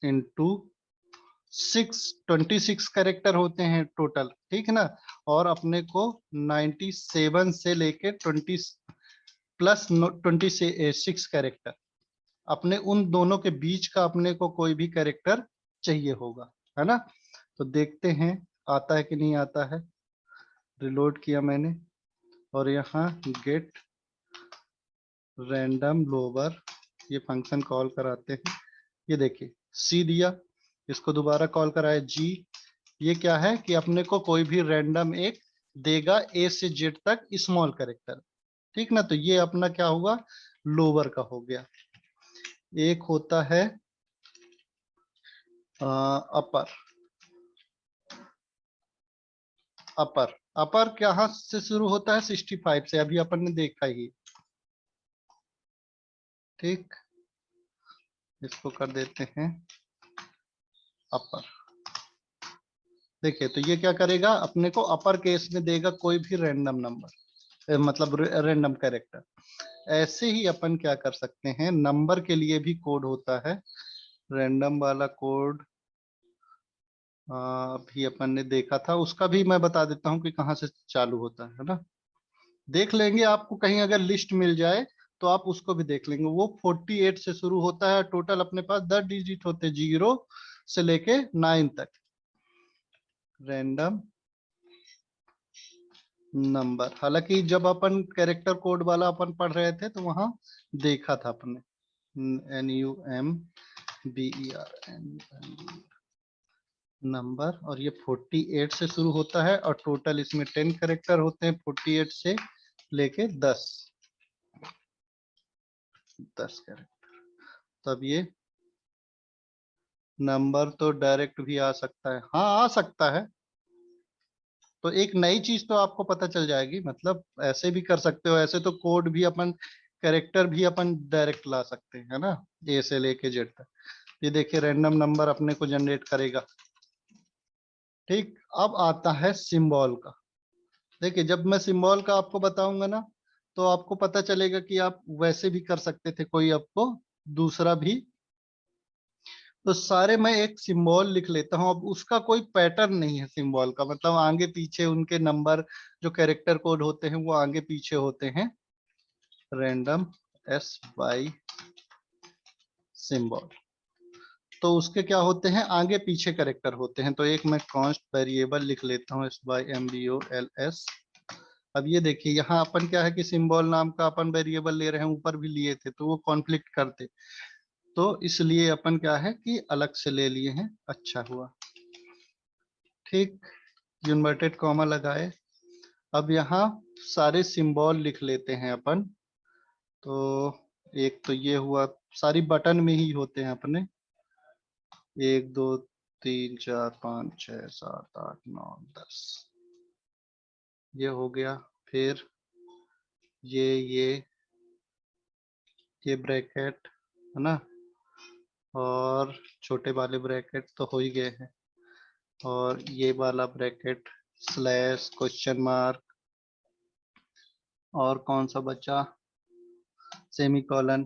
into 26 character होते हैं टोटल, ठीक है ना, और अपने को 97 से लेके 20 प्लस 26 कैरेक्टर, अपने उन दोनों के बीच का अपने को कोई भी कैरेक्टर चाहिए होगा, है ना। तो देखते हैं आता है कि नहीं आता है, रिलोड किया मैंने, और यहाँ गेट रैंडम लोअर ये फंक्शन कॉल कराते हैं, ये देखिए सी दिया, इसको दोबारा कॉल कराए जी, ये क्या है कि अपने को कोई भी रैंडम एक देगा ए से जेड तक स्मॉल कैरेक्टर, ठीक ना, तो ये अपना क्या हुआ, लोअर का हो गया। एक होता है अपर, अपर अपर कहाँ से शुरू होता है, 65 से, अभी अपन ने देखा ही, ठीक, इसको कर देते हैं अपर, देखिए तो ये क्या करेगा, अपने को अपर केस में देगा कोई भी रैंडम नंबर, मतलब रैंडम कैरेक्टर। ऐसे ही अपन क्या कर सकते हैं, नंबर के लिए भी कोड होता है, रैंडम वाला कोड अभी अपन ने देखा था, उसका भी मैं बता देता हूँ कि कहाँ से चालू होता है ना। देख लेंगे, आपको कहीं अगर लिस्ट मिल जाए तो आप उसको भी देख लेंगे। वो 48 से शुरू होता है, टोटल अपने पास 10 डिजिट होते हैं, 0 से लेके 9 तक। रैंडम नंबर, हालांकि जब अपन कैरेक्टर कोड वाला अपन पढ़ रहे थे तो वहां देखा था अपने, NUMBER नंबर, और ये 48 से शुरू होता है, और टोटल इसमें 10 कैरेक्टर होते हैं 48 से लेके 10 कैरेक्टर। तब ये नंबर तो डायरेक्ट भी आ सकता है, हाँ आ सकता है। तो एक नई चीज तो आपको पता चल जाएगी, मतलब ऐसे भी कर सकते हो, ऐसे तो कोड भी अपन, कैरेक्टर भी अपन डायरेक्ट ला सकते हैं, है ना, ए से लेके जेड तक। ये देखिए रैंडम नंबर अपने को जनरेट करेगा। ठीक, अब आता है सिंबल का। देखिए जब मैं सिंबल का आपको बताऊंगा ना, तो आपको पता चलेगा कि आप वैसे भी कर सकते थे, कोई आपको दूसरा भी। तो सारे मैं एक सिंबल लिख लेता हूँ, अब उसका कोई पैटर्न नहीं है सिंबल का, मतलब आगे पीछे उनके नंबर, जो कैरेक्टर कोड होते हैं वो आगे पीछे होते हैं। रैंडम एस बाई सिंबल, तो उसके क्या होते हैं, आगे पीछे कैरेक्टर होते हैं। तो एक मैं कॉन्स्ट वेरिएबल लिख लेता हूँ, एस बाई MBOLS। अब ये देखिए यहाँ अपन क्या है कि सिंबल नाम का अपन वेरिएबल ले रहे हैं, ऊपर भी लिए थे तो वो कॉन्फ्लिक्ट करते, तो इसलिए अपन क्या है कि अलग से ले लिए हैं, अच्छा हुआ। ठीक, इन्वर्टेड कॉमा लगाए। अब यहाँ सारे सिंबल लिख लेते हैं अपन। तो एक तो ये हुआ, सारी बटन में ही होते हैं अपने, 1 2 3 4 5 6 7 8 9 10, ये हो गया। फिर ये ये ब्रैकेट है ना, और छोटे वाले ब्रैकेट तो हो ही गए हैं, और ये वाला ब्रैकेट, स्लैश, क्वेश्चन मार्क, और कौन सा बचा, सेमी कॉलन,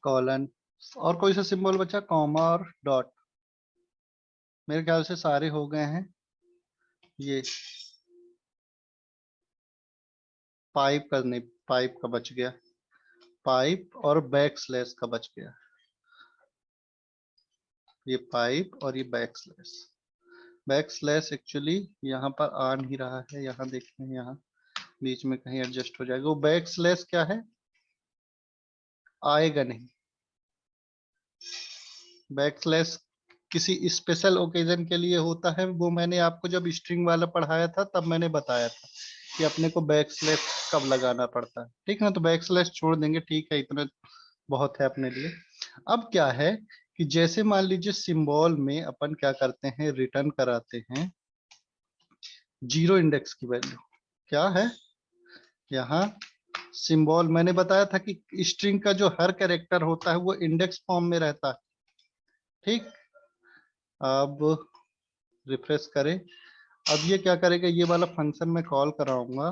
कॉलन, और कोई सा सिंबल बचा, कॉमा और डॉट। मेरे ख्याल से सारे हो गए हैं। ये पाइप का नहीं, पाइप का बच गया, पाइप और बैक स्लैश का बच गया, ये पाइप और ये back slash. Back slash actually यहाँ पर आ नहीं रहा है, यहाँ देखते हैं, यहाँ बीच में कहीं एडजस्ट हो जाएगा। वो बैक स्लैश क्या है, आएगा नहीं। बैक स्लैश किसी स्पेशल ओकेजन के लिए होता है, वो मैंने आपको जब स्ट्रिंग वाला पढ़ाया था तब मैंने बताया था कि अपने को बैक स्लैश कब लगाना पड़ता है। ठीक है ना, तो बैक स्लैश छोड़ देंगे, ठीक है, इतना बहुत है अपने लिए। अब क्या है कि जैसे मान लीजिए सिंबल में अपन क्या करते हैं, रिटर्न कराते हैं 0 इंडेक्स की वैल्यू। क्या है यहाँ, सिंबल मैंने बताया था कि स्ट्रिंग का जो हर कैरेक्टर होता है वो इंडेक्स फॉर्म में रहता है। ठीक, अब रिफ्रेश करें। अब ये क्या करेगा, ये वाला फंक्शन मैं कॉल कराऊंगा,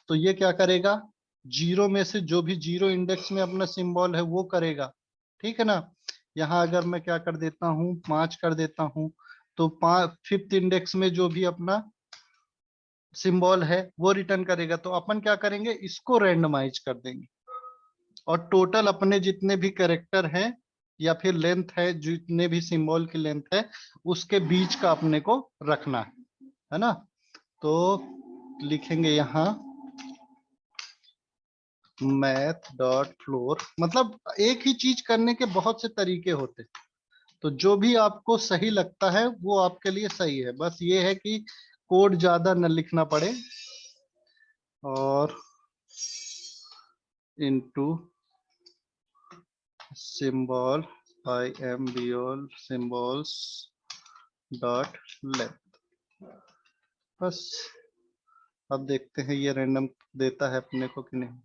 तो ये क्या करेगा, 0 में से जो भी 0 इंडेक्स में अपना सिंबल है वो करेगा। ठीक है ना, यहाँ अगर मैं क्या कर देता हूँ, 5 कर देता हूँ, तो 5th इंडेक्स में जो भी अपना सिंबल है वो रिटर्न करेगा। तो अपन क्या करेंगे, इसको रैंडमाइज कर देंगे, और टोटल अपने जितने भी कैरेक्टर हैं या फिर लेंथ है, जितने भी सिंबल की लेंथ है, उसके बीच का अपने को रखना है ना। तो लिखेंगे यहाँ मैथ डॉट फ्लोर, मतलब एक ही चीज करने के बहुत से तरीके होते हैं, तो जो भी आपको सही लगता है वो आपके लिए सही है। बस ये है कि कोड ज्यादा न लिखना पड़े, और into symbol IMBOL symbols dot length, बस। अब देखते हैं ये रैंडम देता है अपने को कि नहीं।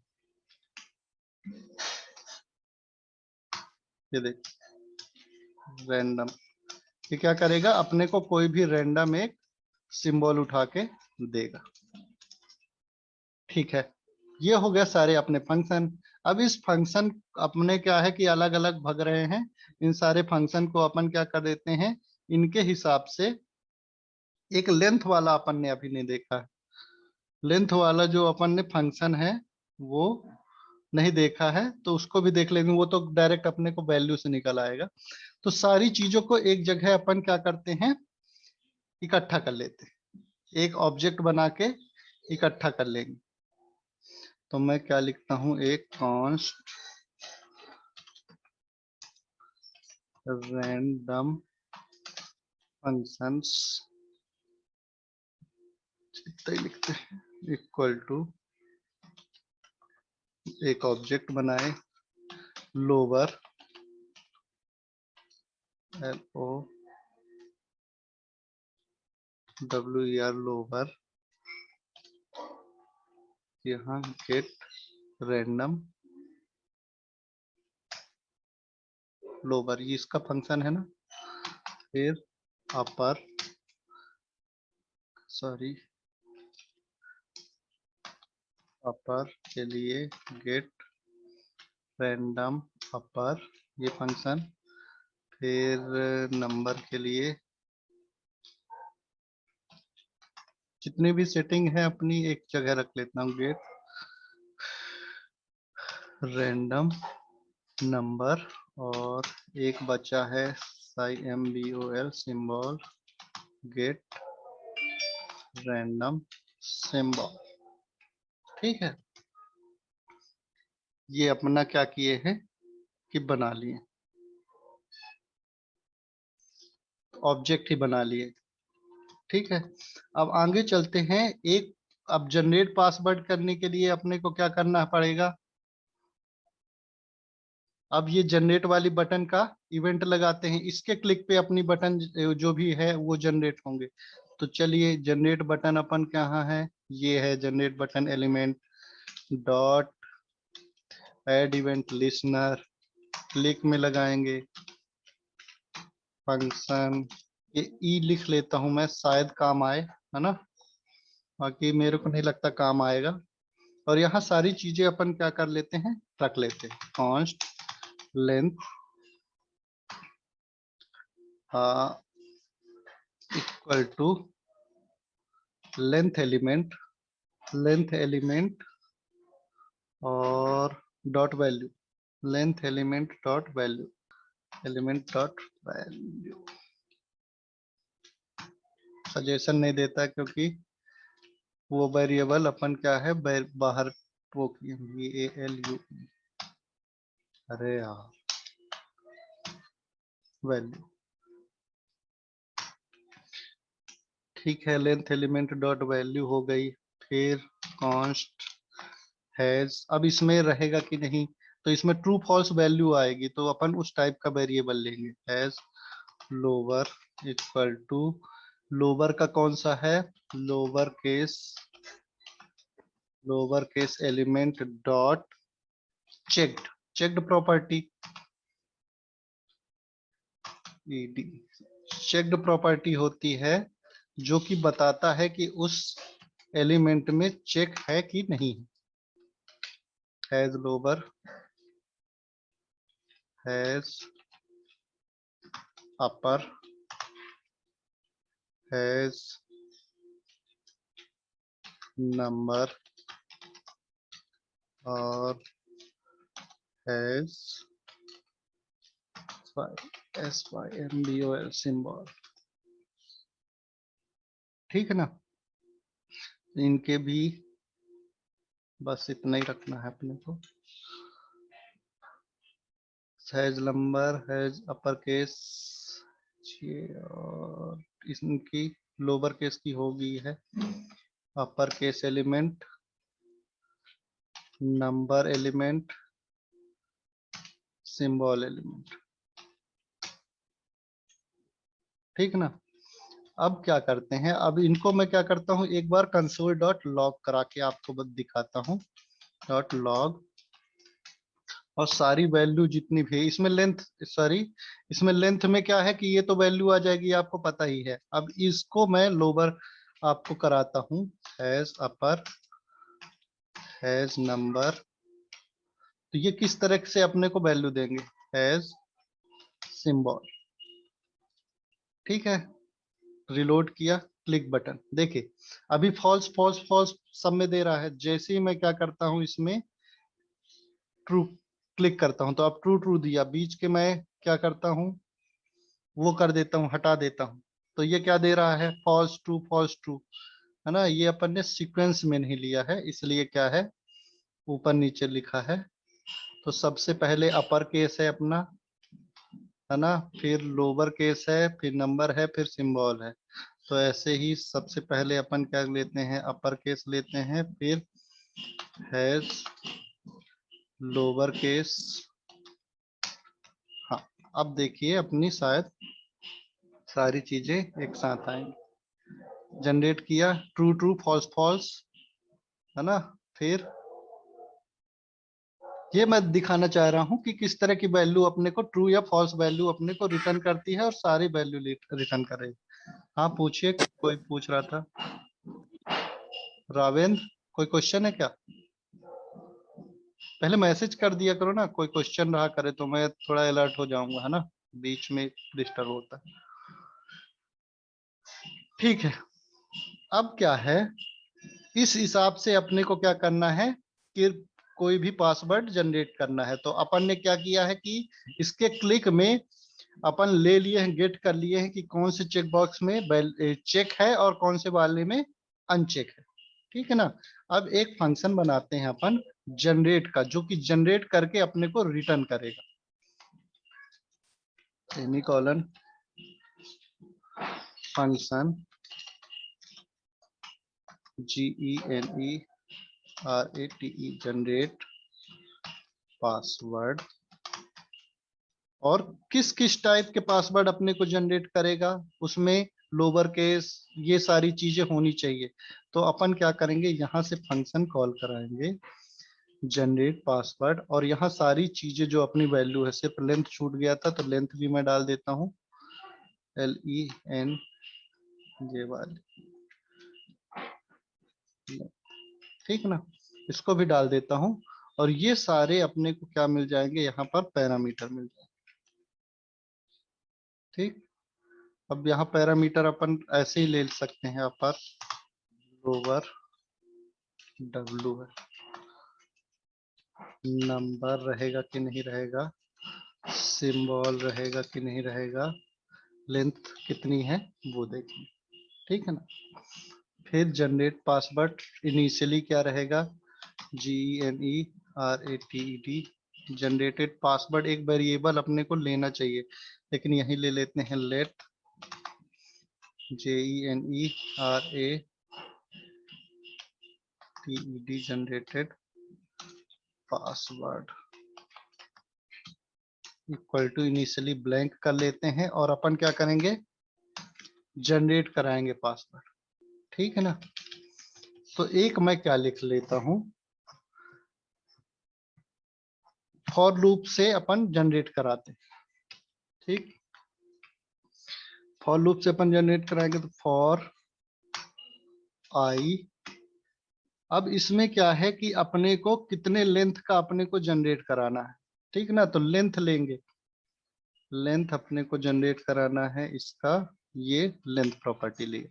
ये देख, रैंडम, ये क्या करेगा, अपने को कोई भी रैंडम एक सिंबल उठा के देगा। ठीक है, ये हो गया सारे अपने फंक्शन। अब इस फंक्शन अपने क्या है कि अलग अलग भग रहे हैं, इन सारे फंक्शन को अपन क्या कर देते हैं, इनके हिसाब से एक लेंथ वाला अपन ने अभी नहीं देखा है। लेंथ वाला जो अपन ने फंक्शन है वो नहीं देखा है, तो उसको भी देख लेंगे। वो तो डायरेक्ट अपने को वैल्यू से निकल आएगा। तो सारी चीजों को एक जगह अपन क्या करते हैं, इकट्ठा कर लेते हैं, एक ऑब्जेक्ट बना के इकट्ठा कर लेंगे। तो मैं क्या लिखता हूं, एक कॉन्स्ट रैंडम फंक्शंस इतना ही लिखते हैं, इक्वल टू एक ऑब्जेक्ट बनाए, लोअर LO WER लोअर, यहाँ गेट रैंडम लोअर, ये इसका फंक्शन है ना। फिर अपर अपर के लिए गेट रैंडम अपर, ये फंक्शन। फिर नंबर के लिए जितनी भी सेटिंग है अपनी एक जगह रख लेता हूँ, गेट रैंडम नंबर। और एक बचा है SYMBOL symbol, gate random symbol. ठीक है, ये अपना क्या किए हैं कि बना लिए, ऑब्जेक्ट ही बना लिए। ठीक है, अब आगे चलते हैं। एक अब जनरेट पासवर्ड करने के लिए अपने को क्या करना पड़ेगा, अब ये जनरेट वाली बटन का इवेंट लगाते हैं, इसके क्लिक पे अपनी बटन जो भी है वो जनरेट होंगे। तो चलिए जनरेट बटन अपन कहाँ है, ये है generate button element dot add event listener, click में लगाएंगे फंक्शन, ये ई लिख लेता हूं मैं, शायद काम आए, है ना, बाकी मेरे को नहीं लगता काम आएगा। और यहाँ सारी चीजें अपन क्या कर लेते हैं, रख लेते हैं, const length equal to length element और dot value, length element dot value. Suggestion नहीं देता क्योंकि वो वेरिएबल अपन क्या है बाहर वो VALU, अरे यार वैल्यू। ठीक है, लेंथ एलिमेंट डॉट वैल्यू हो गई। फिर कॉन्स्ट हैज, अब इसमें रहेगा कि नहीं, तो इसमें ट्रू फॉल्स वैल्यू आएगी, तो अपन उस टाइप का वेरिएबल लेंगे। Has lower equal to, lower का कौन सा है, lower case element dot checked property, ED checked property होती है जो कि बताता है कि उस एलिमेंट में चेक है कि नहीं। Has lower has upper has number और हैज SYMBOL सिंबल। ठीक है ना, इनके भी बस इतना ही रखना है अपने को। Has number has upper case, और इनकी लोअर केस की होगी है upper case element, number element, symbol element. ठीक ना, अब क्या करते हैं, अब इनको मैं क्या करता हूं, एक बार कंसोल डॉट लॉग करा के आपको बस दिखाता हूं। डॉट लॉग और सारी वैल्यू जितनी भी है इसमें लेंथ, सॉरी इसमें लेंथ में क्या है कि ये तो वैल्यू आ जाएगी, आपको पता ही है। अब इसको मैं लोअर आपको कराता हूँ, हैज अपर हैज नंबर। तो ये किस तरह से अपने को वैल्यू देंगे, हैज सिंबल। ठीक है, रिलोड किया, क्लिक बटन, देखिए अभी फॉल्स फॉल्स फॉल्स सब में दे रहा है। जैसे ही मैं क्या करता हूं इसमें ट्रू क्लिक करता हूं तो अब ट्रू ट्रू दिया, बीच के मैं क्या करता हूं वो कर देता हूं, हटा देता हूं, तो ये क्या दे रहा है, फॉल्स ट्रू, है ना। ये अपन ने सीक्वेंस में नहीं लिया है, इसलिए क्या है ऊपर नीचे लिखा है। तो सबसे पहले अपर केस है अपना, है ना, फिर लोअर केस है, फिर नंबर है, फिर सिंबल है। तो ऐसे ही सबसे पहले अपन क्या लेते हैं, अपर केस लेते हैं, फिर हैज लोअर केस। हाँ, अब देखिए अपनी शायद सारी चीजें एक साथ आएंगी। जनरेट किया, ट्रू ट्रू फॉल्स फॉल्स, है ना। फिर ये मैं दिखाना चाह रहा हूँ कि किस तरह की वैल्यू अपने को ट्रू या फॉल्स वैल्यू अपने को रिटर्न करती है और सारी वैल्यू रिटर्न करेगी। हाँ पूछिए, कोई पूछ रहा था, रावेंद्र कोई क्वेश्चन है क्या? पहले मैसेज कर दिया करो ना, कोई क्वेश्चन रहा करे तो मैं थोड़ा अलर्ट हो जाऊंगा, है ना, बीच में डिस्टर्ब होता है। ठीक है, अब क्या है, इस हिसाब से अपने को क्या करना है कि कोई भी पासवर्ड जनरेट करना है। तो अपन ने क्या किया है कि इसके क्लिक में अपन ले लिए हैं, गेट कर लिए हैं कि कौन से चेक बॉक्स में चेक है और कौन से वाले में अनचेक है। ठीक है ना। अब एक फंक्शन बनाते हैं अपन जनरेट का, जो कि जनरेट करके अपने को रिटर्न करेगा। Semicolon function GENERATE generate password. और किस किस टाइप के पासवर्ड अपने को जनरेट करेगा, उसमें लोअर केस ये सारी चीजें होनी चाहिए। तो अपन क्या करेंगे, यहाँ से फंक्शन कॉल कराएंगे जनरेट पासवर्ड, और यहाँ सारी चीजें जो अपनी वैल्यू है, सिर्फ लेंथ छूट गया था तो लेंथ भी मैं डाल देता हूँ, LEN ये वाली, ठीक ना, इसको भी डाल देता हूँ। और ये सारे अपने को क्या मिल जाएंगे, यहाँ पर पैरामीटर मिल जाएंगे। ठीक, अब यहाँ पैरामीटर अपन ऐसे ही ले सकते हैं, अपर लोअर W है, नंबर रहेगा कि नहीं रहेगा, सिंबल रहेगा कि नहीं रहेगा, लेंथ कितनी है वो देखें। ठीक है ना। फिर जनरेट पासवर्ड इनिशियली क्या रहेगा, GENERATED जनरेटेड पासवर्ड। एक वेरिएबल अपने को लेना चाहिए, लेकिन यही ले लेते हैं, let GENERATED generated password equal to initially blank कर लेते हैं, और अपन क्या करेंगे, जनरेट कराएंगे पासवर्ड। ठीक है ना। तो एक मैं क्या लिख लेता हूं, फॉर लूप से अपन जनरेट कराते हैं। ठीक, फॉर लूप से अपन जनरेट कराएंगे, तो फॉर आई। अब इसमें क्या है कि अपने को कितने लेंथ का अपने को जनरेट कराना है। ठीक ना, तो लेंथ लेंगे, लेंथ अपने को जनरेट कराना है इसका, ये लेंथ प्रॉपर्टी लिए।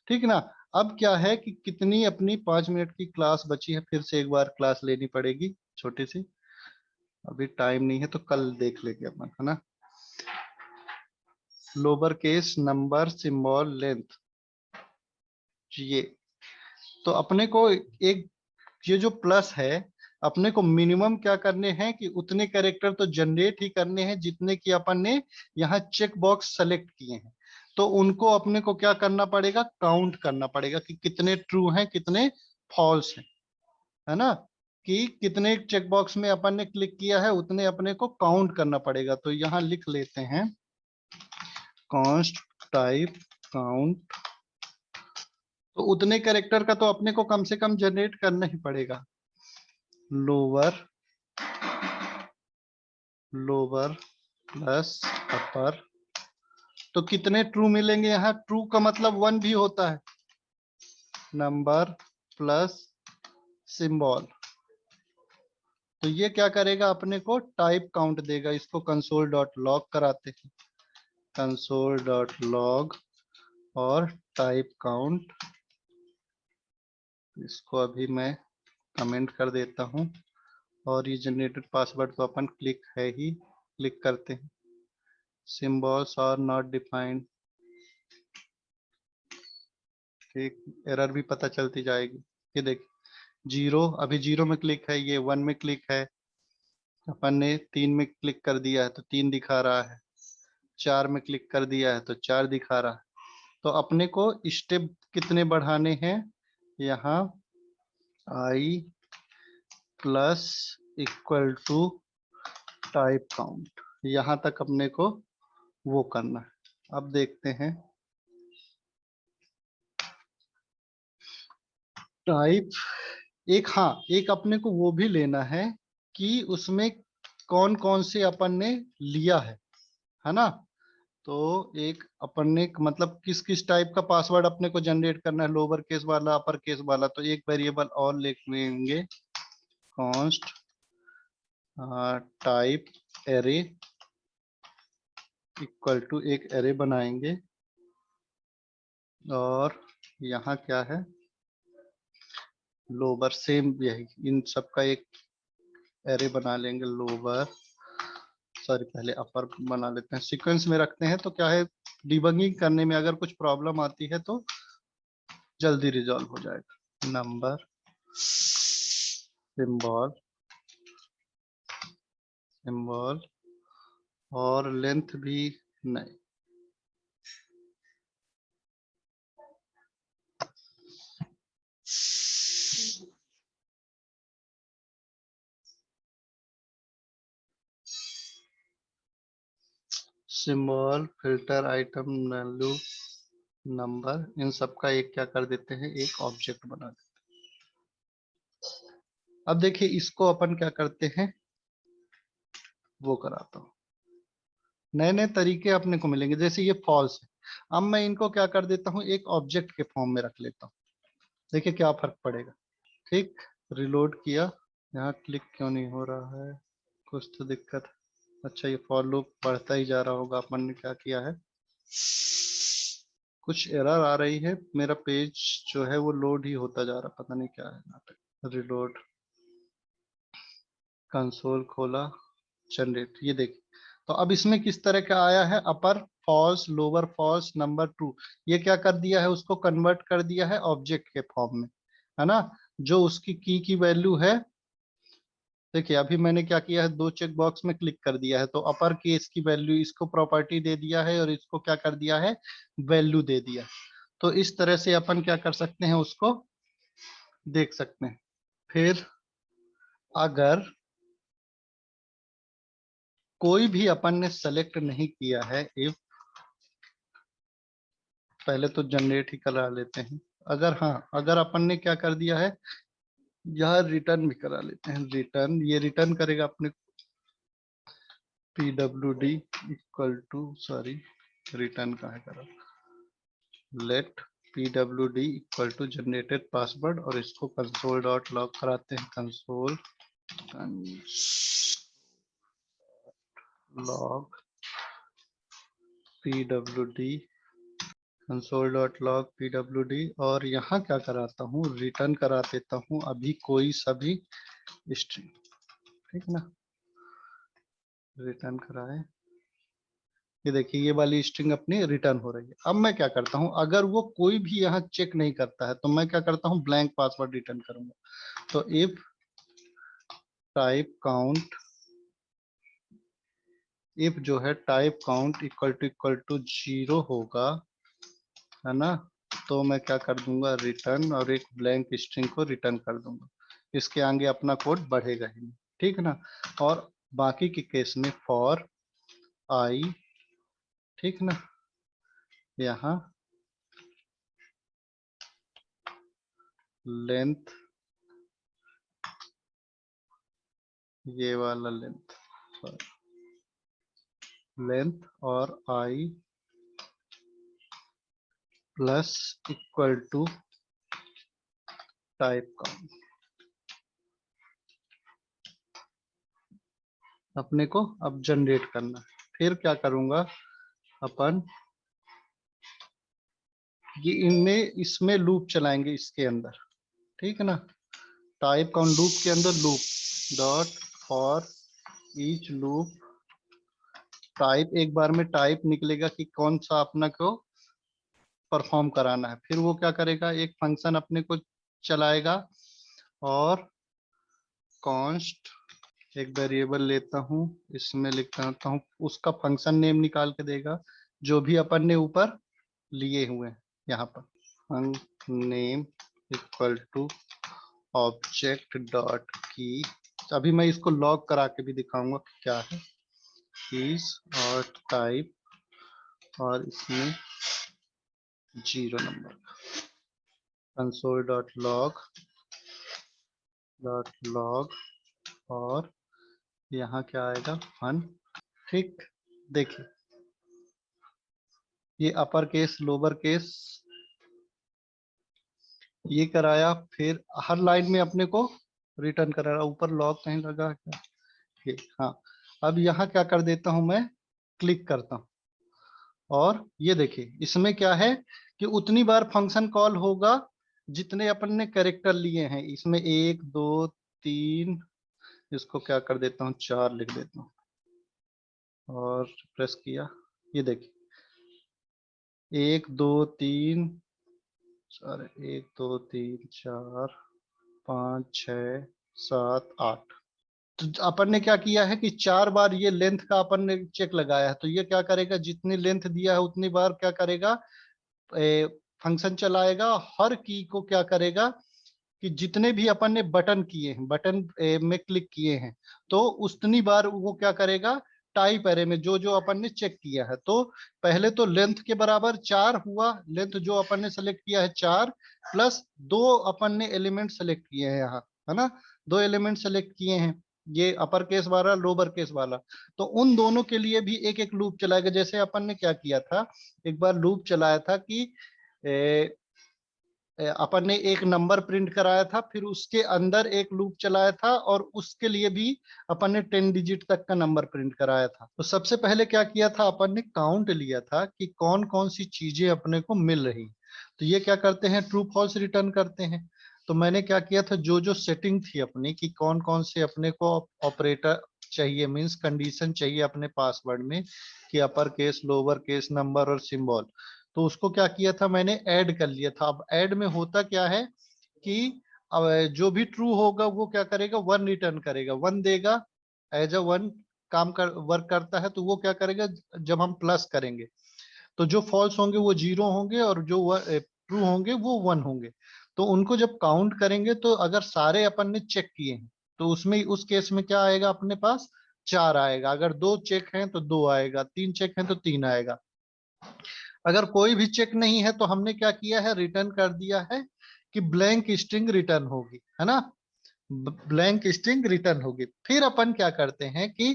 ठीक ना। अब क्या है कि कितनी अपनी 5 मिनट की क्लास बची है, फिर से एक बार क्लास लेनी पड़ेगी छोटी सी, अभी टाइम नहीं है तो कल देख लेंगे अपन, है ना। Lower case number symbol length, ये तो अपने को एक, ये जो प्लस है, अपने को मिनिमम क्या करने हैं कि उतने कैरेक्टर तो जनरेट ही करने हैं जितने की अपन ने यहाँ चेक बॉक्स सेलेक्ट किए हैं। तो उनको अपने को क्या करना पड़ेगा, काउंट करना पड़ेगा कि कितने ट्रू हैं कितने फॉल्स हैं, है ना। कि कितने चेक बॉक्स में अपन ने क्लिक किया है उतने अपने को काउंट करना पड़ेगा। तो यहाँ लिख लेते हैं कॉन्स्ट टाइप काउंट। तो उतने कैरेक्टर का तो अपने को कम से कम जनरेट करना ही पड़ेगा। लोअर लोअर प्लस अपर, तो कितने ट्रू मिलेंगे यहाँ? ट्रू का मतलब 1 भी होता है। नंबर प्लस सिंबल, तो ये क्या करेगा? अपने को टाइप काउंट देगा। इसको कंसोल डॉट लॉग कराते हैं, कंसोल डॉट लॉग और टाइप काउंट। इसको अभी मैं कमेंट कर देता हूं। और ये जनरेटेड पासवर्ड तो अपन क्लिक है ही, क्लिक करते हैं। सिंबल्स आर नॉट डिफाइंड, ठीक, एरर भी पता चलती जाएगी। ये देखिए 0, अभी 0 में क्लिक है, ये 1 में क्लिक है। अपन ने 3 में क्लिक कर दिया है तो 3 दिखा रहा है, 4 में क्लिक कर दिया है तो 4 दिखा रहा है। तो अपने को स्टेप कितने बढ़ाने हैं? यहाँ i plus equal to type count, यहाँ तक अपने को वो करना है। अब देखते हैं टाइप। एक, हाँ, एक अपने को वो भी लेना है कि उसमें कौन कौन से अपन ने लिया है ना? तो एक अपन ने मतलब किस किस टाइप का पासवर्ड अपने को जनरेट करना है, लोअर केस वाला, अपर केस वाला। तो एक वेरिएबल और लिख लेंगे, const type array equal to एक एरे बनाएंगे। और यहाँ क्या है? लोअर, सेम यही, इन सब का एक एरे बना लेंगे। लोअर, सॉरी, पहले अपर बना लेते हैं, सीक्वेंस में रखते हैं। तो क्या है, डिबगिंग करने में अगर कुछ प्रॉब्लम आती है तो जल्दी रिजॉल्व हो जाएगा। नंबर सिंबल, सिंबल और लेंथ भी नहीं। Symbol, filter, item, value, number, इन सब का एक क्या कर देते हैं? एक ऑब्जेक्ट बना देते हैं। अब देखिए इसको अपन क्या करते हैं, वो कराता हूँ। नए नए तरीके अपने को मिलेंगे। जैसे ये फॉल्स है, अब मैं इनको क्या कर देता हूँ? एक ऑब्जेक्ट के फॉर्म में रख लेता हूँ। देखिए क्या फर्क पड़ेगा। ठीक, रिलोड किया, यहाँ क्लिक क्यों नहीं हो रहा है? कुछ तो दिक्कत है। अच्छा, ये फॉर लूप बढ़ता ही जा रहा होगा। अपन ने क्या किया है, कुछ एरर आ रही है। मेरा पेज जो है वो लोड ही होता जा रहा, पता नहीं क्या है नाटक। रिलोड, कंसोल खोला, जनरेट, ये देखिए। तो अब इसमें किस तरह का आया है? Upper false, lower false, number true. ये क्या कर दिया है? उसको कन्वर्ट कर दिया है ऑब्जेक्ट के फॉर्म में, है ना? जो उसकी की वैल्यू है, देखिए अभी मैंने क्या किया है, 2 चेक बॉक्स में क्लिक कर दिया है तो अपर केस की वैल्यू, इसको प्रॉपर्टी दे दिया है और इसको क्या कर दिया है? वैल्यू दे दिया। तो इस तरह से अपन क्या कर सकते हैं, उसको देख सकते हैं। फिर अगर कोई भी अपन ने सेलेक्ट नहीं किया है, इफ, पहले तो जनरेट ही करा लेते हैं। अगर, हाँ, अगर अपन ने क्या कर दिया है, यह रिटर्न भी करा लेते हैं। रिटर्न, ये रिटर्न करेगा अपने pwd equal to, sorry, return कहाँ करा, let pwd equal to generated password, और इसको कंसोल डॉट लॉग कराते हैं। Console log pwd, console dot log pwd, और यहाँ क्या कराता हूँ, रिटर्न करा देता हूँ अभी कोई सभी स्ट्रिंग। ठीक ना, रिटर्न कराए, ये देखिए ये वाली स्ट्रिंग अपनी रिटर्न हो रही है। अब मैं क्या करता हूँ, अगर वो कोई भी यहाँ चेक नहीं करता है तो मैं क्या करता हूँ, ब्लैंक पासवर्ड रिटर्न करूंगा। तो इफ टाइप काउंट, इफ जो है टाइप काउंट इक्वल टू 0 होगा, है ना? तो मैं क्या कर दूंगा, रिटर्न, और एक ब्लैंक स्ट्रिंग को रिटर्न कर दूंगा। इसके आगे अपना कोड बढ़ेगा ही नहीं, ठीक ना? और बाकी के केस में फॉर आई, ठीक ना, यहाँ लेंथ, ये वाला लेंथ, लेंथ और i plus equal to type count. अपने को अब जनरेट करना है। फिर क्या करूंगा, अपन ये इनमें इसमें लूप चलाएंगे इसके अंदर, ठीक है ना। टाइप काउंट लूप के अंदर loop dot for each loop type, एक बार में टाइप निकलेगा कि कौन सा अपना को परफॉर्म कराना है। फिर वो क्या करेगा, एक फंक्शन अपने को चलाएगा और कॉन्स्ट एक वेरिएबल लेता हूँ, इसमें लिखता हूँ उसका फंक्शन नेम निकाल के देगा जो भी अपन ने ऊपर लिए हुए हैं। यहाँ पर name equal to object dot key. अभी मैं इसको लॉग करा के भी दिखाऊंगा क्या है, कीज और टाइप और इसमें 0 नंबर कंसोल डॉट लॉग और यहाँ क्या आएगा 1। ठीक, देखिए ये अपर केस लोअर केस ये कराया, फिर हर लाइन में अपने को रिटर्न कराया। ऊपर लॉग कहीं लगा क्या, ठीक, हाँ। अब यहाँ क्या कर देता हूं मैं, क्लिक करता हूं और ये देखिए इसमें क्या है कि उतनी बार फंक्शन कॉल होगा जितने अपन ने कैरेक्टर लिए हैं। इसमें 1 2 3, इसको क्या कर देता हूँ 4 लिख देता हूँ और प्रेस किया। ये देखिए 1 2 3 4, 1 2 3 4 5 6 7 8। तो अपन ने क्या किया है कि 4 बार ये लेंथ का अपन ने चेक लगाया है। तो ये क्या करेगा, जितनी लेंथ दिया है उतनी बार क्या करेगा, फंक्शन चलाएगा। हर की को क्या करेगा कि जितने भी अपन ने बटन किए हैं, बटन में क्लिक किए हैं, तो उतनी बार वो क्या करेगा, टाइप एरे में जो जो अपन ने चेक किया है। तो पहले तो लेंथ के बराबर 4 हुआ, लेंथ जो अपन ने सेलेक्ट किया है 4 प्लस 2 अपन ने एलिमेंट सेलेक्ट किए हैं यहाँ, है ना। 2 एलिमेंट सेलेक्ट किए हैं, ये अपर केस वाला लोअर केस वाला। तो उन दोनों के लिए भी एक एक लूप चलाएगा। जैसे अपन ने क्या किया था, एक बार लूप चलाया था कि अपन ने एक नंबर प्रिंट कराया था, फिर उसके अंदर एक लूप चलाया था और उसके लिए भी अपन ने 10 डिजिट तक का नंबर प्रिंट कराया था। तो सबसे पहले क्या किया था, अपन ने काउंट लिया था कि कौन कौन सी चीजें अपने को मिल रही। तो ये क्या करते हैं, ट्रू फॉल्स रिटर्न करते हैं। तो मैंने क्या किया था, जो जो सेटिंग थी अपनी कि कौन कौन से अपने को ऑपरेटर चाहिए, मीन्स कंडीशन चाहिए अपने पासवर्ड में कि upper case lower case number और सिंबल, तो उसको क्या किया था मैंने ऐड कर लिया था। अब ऐड में होता क्या है कि अब जो भी ट्रू होगा वो क्या करेगा, 1 रिटर्न करेगा, 1 देगा, एज अ 1 काम कर वर्क करता है। तो वो क्या करेगा, जब हम प्लस करेंगे तो जो फॉल्स होंगे वो 0 होंगे और जो ट्रू होंगे वो 1 होंगे। तो उनको जब काउंट करेंगे तो अगर सारे अपन ने चेक किए हैं तो उसमें उस केस में क्या आएगा अपने पास, 4 आएगा। अगर 2 चेक हैं तो 2 आएगा, 3 चेक हैं तो 3 आएगा। अगर कोई भी चेक नहीं है तो हमने क्या किया है, रिटर्न कर दिया है कि ब्लैंक स्ट्रिंग रिटर्न होगी, है ना। ब्लैंक स्ट्रिंग रिटर्न होगी। फिर अपन क्या करते हैं कि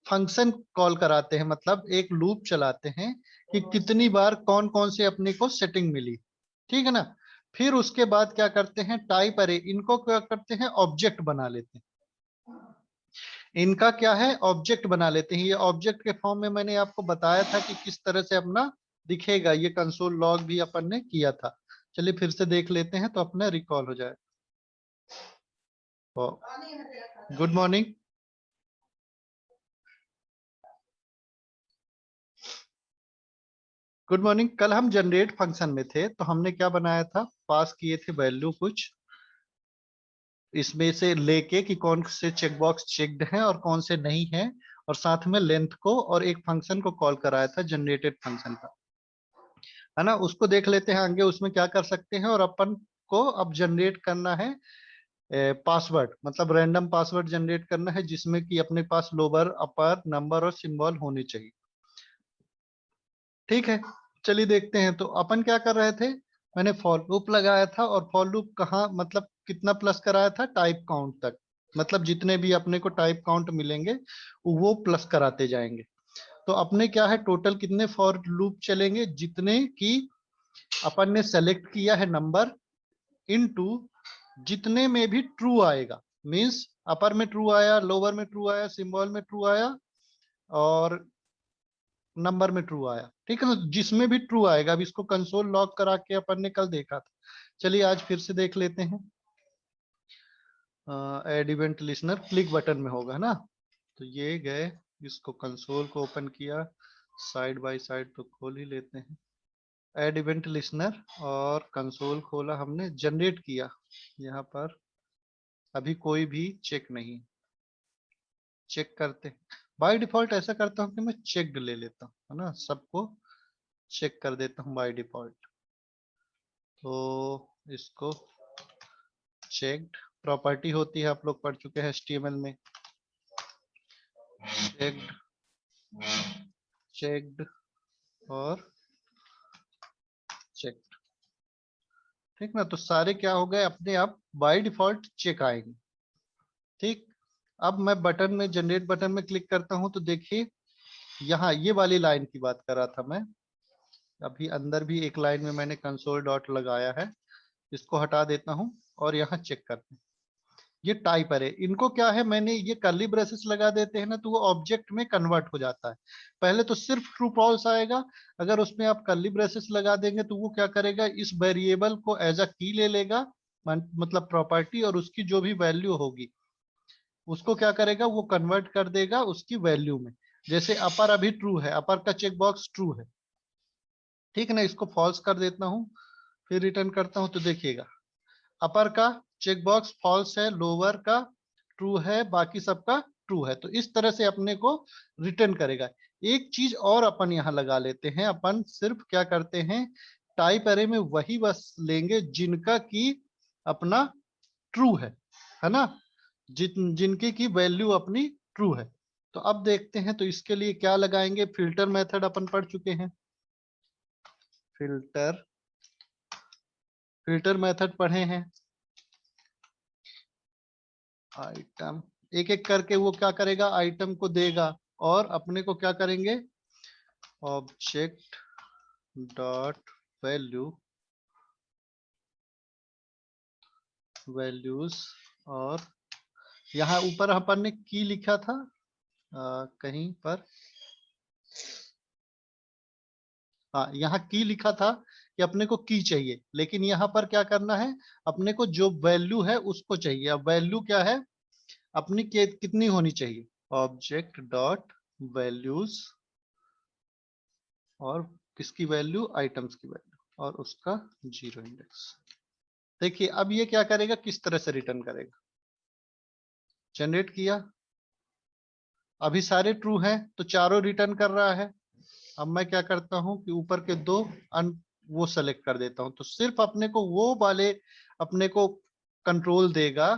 फंक्शन कॉल कराते हैं, मतलब एक लूप चलाते हैं कि कितनी बार कौन कौन से अपने को सेटिंग मिली, ठीक है ना। फिर उसके बाद क्या करते हैं, टाइप अरे, इनको क्या करते हैं, ऑब्जेक्ट बना लेते हैं। इनका क्या है, ऑब्जेक्ट बना लेते हैं। ये ऑब्जेक्ट के फॉर्म में मैंने आपको बताया था कि किस तरह से अपना दिखेगा। ये कंसोल लॉग भी अपन ने किया था। चलिए फिर से देख लेते हैं तो अपना रिकॉल हो जाए। Good morning. Good morning. कल हम जनरेट फंक्शन में थे तो हमने क्या बनाया था, पास किए थे वैल्यू कुछ, इसमें से लेके कि कौन से चेकबॉक्स चेक्ड हैं और कौन से नहीं हैं, और साथ में लेंथ को और एक फंक्शन को कॉल कराया था जनरेटेड फंक्शन का, है ना। उसको देख लेते हैं आगे उसमें क्या कर सकते हैं। और अपन को अब जनरेट करना है पासवर्ड, मतलब रैंडम पासवर्ड जनरेट करना है जिसमें कि अपने पास लोअर अपर नंबर और सिंबल होने चाहिए। ठीक है, चलिए देखते हैं। तो अपन क्या कर रहे थे, मैंने फॉर लूप लगाया था और फॉर लूप कहाँ, मतलब कितना प्लस कराया था, टाइप काउंट तक, मतलब जितने भी अपने को टाइप काउंट मिलेंगे वो प्लस कराते जाएंगे। तो अपने क्या है टोटल कितने फॉर लूप चलेंगे, जितने की अपन ने सेलेक्ट किया है नंबर इनटू जितने में भी ट्रू आएगा, मींस अपर में ट्रू आया, लोअर में ट्रू आया, सिंबल में ट्रू आया और नंबर में ट्रू आया, ठीक है ना, जिसमें भी ट्रू आएगा। अब इसको कंसोल लॉग करा के अपन ने कल देखा था, चलिए आज फिर से देख लेते हैं। Add event listener click button में होगा ना, तो ये गए, इसको कंसोल को ओपन किया, साइड बाय साइड तो खोल ही लेते हैं। एड इवेंट लिसनर और कंसोल खोला हमने, जनरेट किया, यहाँ पर अभी कोई भी चेक नहीं, चेक करते हैं। बाय डिफॉल्ट ऐसा करता हूँ कि मैं चेक्ड ले लेता हूँ, है ना, सबको चेक कर देता हूँ बाय डिफॉल्ट। तो इसको चेक्ड प्रॉपर्टी होती है, आप लोग पढ़ चुके हैं HTML में, चेक्ड, चेक्ड और चेक्ड, ठीक ना। तो सारे क्या हो गए, अपने आप बाय डिफॉल्ट चेक आएंगे, ठीक। अब मैं बटन में, जनरेट बटन में क्लिक करता हूं तो देखिए यहाँ ये वाली लाइन की बात कर रहा था मैं, अभी अंदर भी एक लाइन में मैंने कंसोल डॉट लगाया है, इसको हटा देता हूं और यहाँ चेक करते हैं। ये टाइप अरे, इनको क्या है, मैंने ये कर्ली ब्रेसेस लगा देते हैं ना, तो वो ऑब्जेक्ट में कन्वर्ट हो जाता है। पहले तो सिर्फ ट्रू फॉल्स आएगा, अगर उसमें आप कर्ली ब्रेसेस लगा देंगे तो वो क्या करेगा, इस वेरिएबल को एज अ की ले लेगा, मतलब प्रॉपर्टी, और उसकी जो भी वैल्यू होगी उसको क्या करेगा, वो कन्वर्ट कर देगा उसकी वैल्यू में। जैसे अपर अभी ट्रू है, अपर का चेक बॉक्स ट्रू है, ठीक है ना, इसको फॉल्स कर देता हूँ, फिर रिटर्न करता हूँ तो देखिएगा अपर का चेक बॉक्स फॉल्स है, लोअर का ट्रू है, बाकी सबका ट्रू है। तो इस तरह से अपने को रिटर्न करेगा। एक चीज और अपन यहाँ लगा लेते हैं, अपन सिर्फ क्या करते हैं, टाइप अरे में वही बस लेंगे जिनका की अपना ट्रू है ना, जिनकी की वैल्यू अपनी ट्रू है। तो अब देखते हैं, तो इसके लिए क्या लगाएंगे, फिल्टर मेथड अपन पढ़ चुके हैं, फिल्टर, फिल्टर मेथड पढ़े हैं। आइटम, एक एक करके वो क्या करेगा, आइटम को देगा और अपने को क्या करेंगे, ऑब्जेक्ट डॉट वैल्यू, वैल्यूज, और यहाँ ऊपर अपन ने की लिखा था कहीं पर, हाँ यहाँ की लिखा था कि अपने को की चाहिए, लेकिन यहाँ पर क्या करना है, अपने को जो वैल्यू है उसको चाहिए। अब वैल्यू क्या है अपनी, कितनी होनी चाहिए, ऑब्जेक्ट डॉट वैल्यूज, और किसकी वैल्यू, आइटम्स की वैल्यू, और उसका 0 इंडेक्स। देखिए अब ये क्या करेगा, किस तरह से रिटर्न करेगा, जनरेट किया, अभी सारे ट्रू हैं तो चारों रिटर्न कर रहा है। अब मैं क्या करता हूं कि ऊपर के दो वो सेलेक्ट कर देता हूं, तो सिर्फ अपने को वो वाले अपने को कंट्रोल देगा,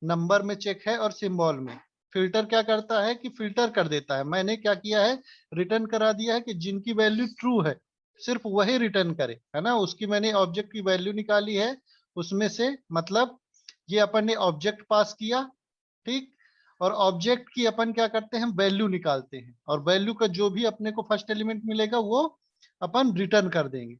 नंबर में चेक है और सिंबल में। फिल्टर क्या करता है कि फिल्टर कर देता है, मैंने क्या किया है, रिटर्न करा दिया है कि जिनकी वैल्यू ट्रू है सिर्फ वही रिटर्न करे, है ना, उसकी मैंने ऑब्जेक्ट की वैल्यू निकाली है उसमें से, मतलब ये अपन ने ऑब्जेक्ट पास किया, ठीक, और ऑब्जेक्ट की अपन क्या करते हैं, वैल्यू निकालते हैं, और वैल्यू का जो भी अपने को फर्स्ट एलिमेंट मिलेगा वो अपन रिटर्न कर देंगे।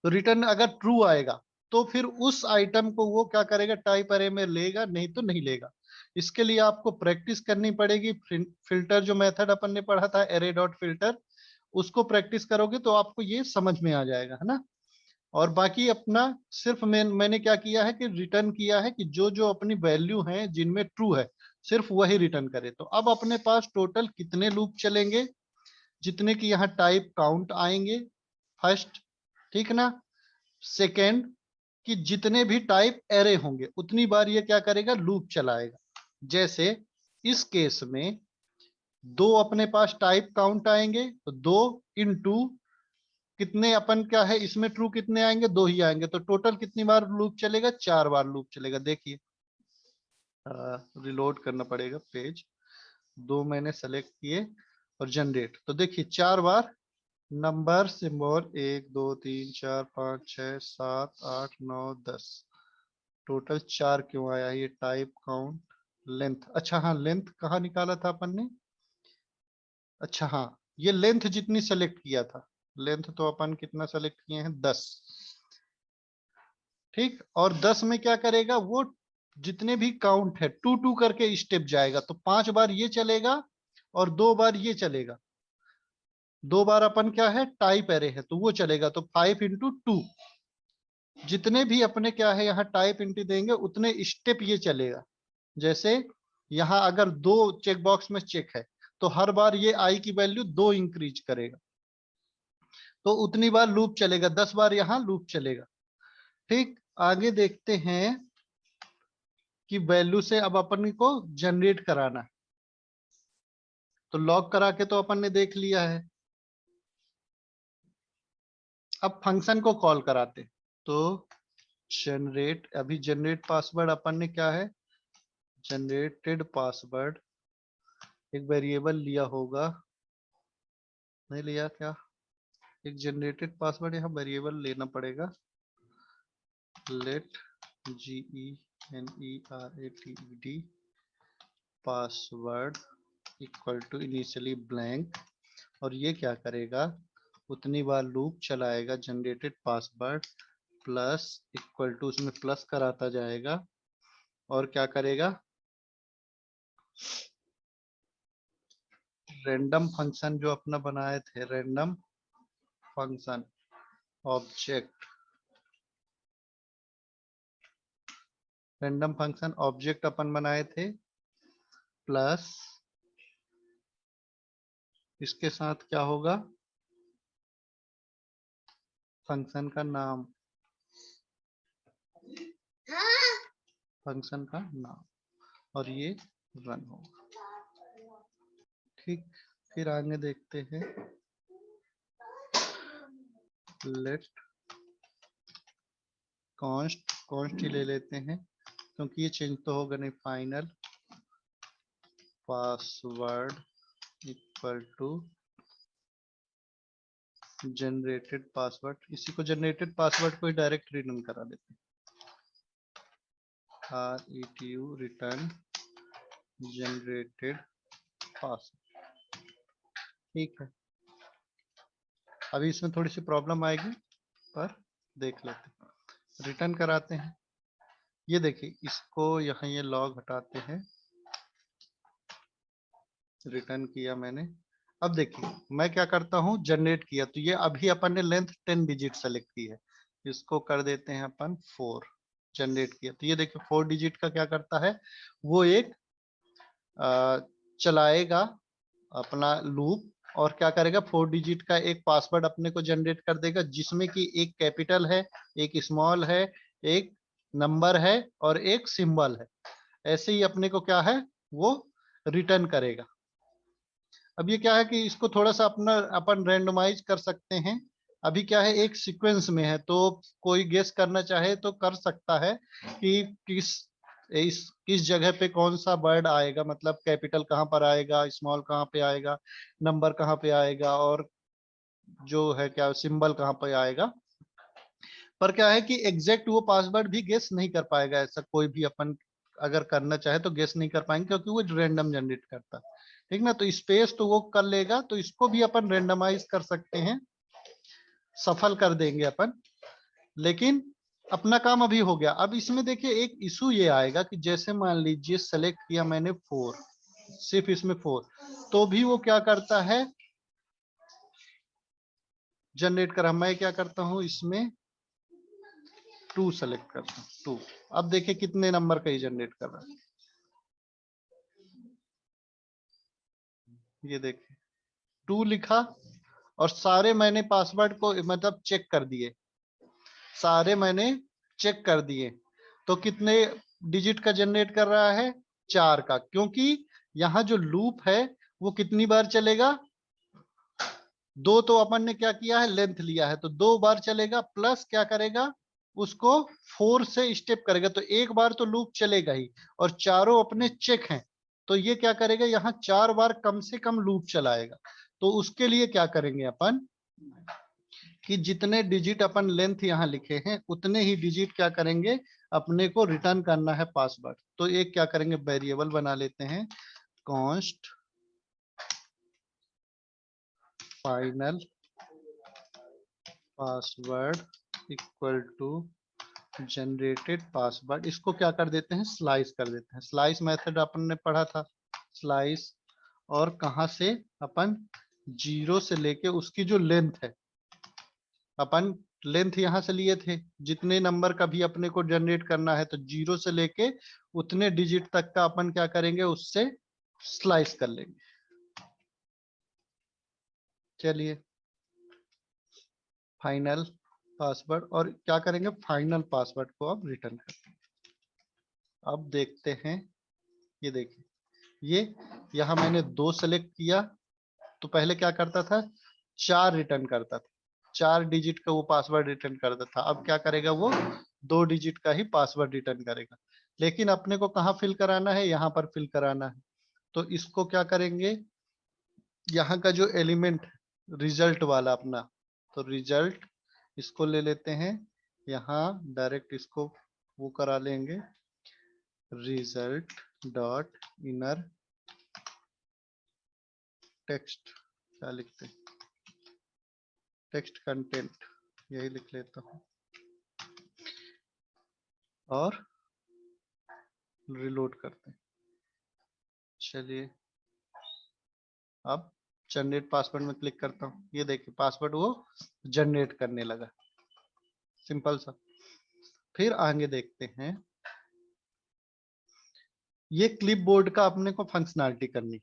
तो रिटर्न अगर ट्रू आएगा तो फिर उस आइटम को वो क्या करेगा, टाइप अरे में लेगा, नहीं तो नहीं लेगा। इसके लिए आपको प्रैक्टिस करनी पड़ेगी। फिल्टर जो मेथड अपन ने पढ़ा था, एरे डॉट फिल्टर, उसको प्रैक्टिस करोगे तो आपको ये समझ में आ जाएगा, है ना। और बाकी अपना सिर्फ मैंने क्या किया है कि रिटर्न किया है कि जो जो अपनी वैल्यू है जिनमें ट्रू है सिर्फ वही रिटर्न करे। तो अब अपने पास टोटल कितने लूप चलेंगे, जितने की यहाँ टाइप काउंट आएंगे फर्स्ट, ठीक ना, सेकेंड कि जितने भी टाइप एरे होंगे उतनी बार ये क्या करेगा, लूप चलाएगा। जैसे इस केस में दो अपने पास टाइप काउंट आएंगे, तो 2 इंटू कितने अपन क्या है इसमें ट्रू कितने आएंगे, 2 ही आएंगे, तो टोटल कितनी बार लूप चलेगा, 4 बार लूप चलेगा। देखिए रिलोड करना पड़ेगा पेज, 2 मैंने सेलेक्ट किए और जनरेट, तो देखिए 4 बार नंबर सिंबल 1 2 3 4 5 6 7 8 9 10, टोटल 4 क्यों आया, ये टाइप काउंट लेंथ, अच्छा हाँ लेंथ कहाँ निकाला था अपन ने, अच्छा हाँ, ये लेंथ जितनी सेलेक्ट किया था, लेंथ तो अपन कितना सेलेक्ट किए हैं 10, ठीक। और 10 में क्या करेगा वो, जितने भी काउंट है 2 2 करके स्टेप जाएगा, तो 5 बार ये चलेगा और 2 बार ये चलेगा, 2 बार अपन क्या है टाइप एरे है तो वो चलेगा, तो 5 इंटू 2, जितने भी अपने क्या है यहाँ टाइप इंटू देंगे उतने स्टेप ये चलेगा। जैसे यहाँ अगर 2 चेक बॉक्स में चेक है तो हर बार ये आई की वैल्यू 2 इंक्रीज करेगा, तो उतनी बार लूप चलेगा, 10 बार यहाँ लूप चलेगा, ठीक। आगे देखते हैं कि वैल्यू से अब अपन को जनरेट कराना है, तो लॉग करा के तो अपन ने देख लिया है। अब फंक्शन को कॉल कराते, तो जनरेट, अभी जनरेट पासवर्ड अपन ने क्या है, जनरेटेड पासवर्ड एक वेरिएबल लिया होगा, नहीं लिया क्या, एक जनरेटेड पासवर्ड यहाँ वेरिएबल लेना पड़ेगा, let GENERATED password equal to initially blank, और ये क्या करेगा उतनी बार लूप चलाएगा generated password plus equal to, उसमें प्लस कराता जाएगा, और क्या करेगा रैंडम फंक्शन जो अपना बनाए थे, random function object, random function object अपन बनाए थे, प्लस इसके साथ क्या होगा फंक्शन का नाम, फंक्शन का नाम, और ये रन होगा, ठीक। फिर आगे देखते हैं, लेट कॉन्स्ट, कॉन्स्ट ही ले लेते हैं क्योंकि ये चेंज तो होगा नहीं, final password equal to generated password, इसी को जनरेटेड पासवर्ड को ही डायरेक्ट रिटर्न करा देते हैं, RETU रिटर्न जनरेटेड पासवर्ड, ठीक है। अभी इसमें थोड़ी सी प्रॉब्लम आएगी पर देख लेते हैं, रिटर्न कराते हैं। ये देखिए इसको यहाँ ये लॉग हटाते हैं, रिटर्न किया मैंने। अब देखिए मैं क्या करता हूँ, जनरेट किया तो ये अभी अपन ने लेंथ 10 डिजिट सेलेक्ट की है, इसको कर देते हैं अपन 4, जनरेट किया तो ये देखिए 4 डिजिट का क्या करता है वो एक चलाएगा अपना लूप, और क्या करेगा 4 डिजिट का एक पासवर्ड अपने को जनरेट कर देगा, जिसमें कि एक कैपिटल है, एक स्मॉल है, एक नंबर है और एक सिंबल है। ऐसे ही अपने को क्या है वो रिटर्न करेगा। अब ये क्या है कि इसको थोड़ा सा अपना अपन रैंडमाइज कर सकते हैं, अभी क्या है एक सीक्वेंस में है तो कोई गेस करना चाहे तो कर सकता है कि किस जगह पे कौन सा वर्ड आएगा, मतलब कैपिटल कहाँ पर आएगा, स्मॉल कहाँ पे आएगा, नंबर कहाँ पे आएगा, और जो है क्या सिंबल कहाँ पे आएगा। पर क्या है कि एग्जैक्ट वो पासवर्ड भी गेस नहीं कर पाएगा, ऐसा कोई भी अपन अगर करना चाहे तो गेस नहीं कर पाएंगे क्योंकि वो रैंडम जनरेट करता है, ठीक ना। तो स्पेस तो वो कर लेगा, तो इसको भी अपन रैंडमाइज कर सकते हैं, सफल कर देंगे अपन। लेकिन अपना काम अभी हो गया। अब इसमें देखिए एक इशू ये आएगा कि जैसे मान लीजिए सेलेक्ट किया मैंने 4, सिर्फ इसमें 4, तो भी वो क्या करता है जनरेट कर, मैं क्या करता हूं इसमें 2 सेलेक्ट करता हूं 2। अब देखिए कितने नंबर का ही जनरेट कर रहा है, ये देखिए 2 लिखा, और सारे मैंने पासवर्ड को मतलब चेक कर दिए, सारे मैंने चेक कर दिए, तो कितने डिजिट का जनरेट कर रहा है 4 का, क्योंकि यहाँ जो लूप है वो कितनी बार चलेगा, 2 तो अपन ने क्या किया है लेंथ लिया है तो 2 बार चलेगा, प्लस क्या करेगा उसको 4 से स्टेप करेगा, तो एक बार तो लूप चलेगा ही, और चारों अपने चेक हैं तो ये क्या करेगा यहाँ 4 बार कम से कम लूप चलाएगा। तो उसके लिए क्या करेंगे अपन कि जितने डिजिट अपन लेंथ यहाँ लिखे हैं उतने ही डिजिट क्या करेंगे अपने को रिटर्न करना है पासवर्ड। तो एक क्या करेंगे वेरिएबल बना लेते हैं const final password equal to generated password. इसको क्या कर देते हैं, स्लाइस कर देते हैं। स्लाइस मेथड अपन ने पढ़ा था, स्लाइस, और कहां से, अपन 0 से लेके उसकी जो लेंथ है, अपन लेंथ यहां से लिए थे, जितने नंबर का भी अपने को जनरेट करना है तो 0 से लेके उतने डिजिट तक का अपन क्या करेंगे, उससे स्लाइस कर लेंगे। चलिए फाइनल पासवर्ड, और क्या करेंगे, फाइनल पासवर्ड को अब रिटर्न करते हैं। अब देखते हैं, ये देखिए, ये यहां मैंने 2 सेलेक्ट किया, तो पहले क्या करता था, 4 रिटर्न करता था, 4 डिजिट का वो पासवर्ड रिटर्न करता था। अब क्या करेगा, वो 2 डिजिट का ही पासवर्ड रिटर्न करेगा। लेकिन अपने को कहाँ फिल कराना है, यहाँ पर फिल कराना है। तो इसको क्या करेंगे, यहाँ का जो एलिमेंट रिजल्ट वाला अपना, तो रिजल्ट इसको ले लेते हैं, यहाँ डायरेक्ट इसको वो करा लेंगे, रिजल्ट डॉट इनर टेक्स्ट, क्या लिखते हैं, टेक्स्ट कंटेंट, यही लिख लेता हूँ, और रिलोड करते हैं। चलिए अब जनरेट पासवर्ड में क्लिक करता हूँ, ये देखिए पासवर्ड वो जनरेट करने लगा, सिंपल सा। फिर आगे देखते हैं, ये क्लिपबोर्ड का अपने को फंक्शनैलिटी करनी,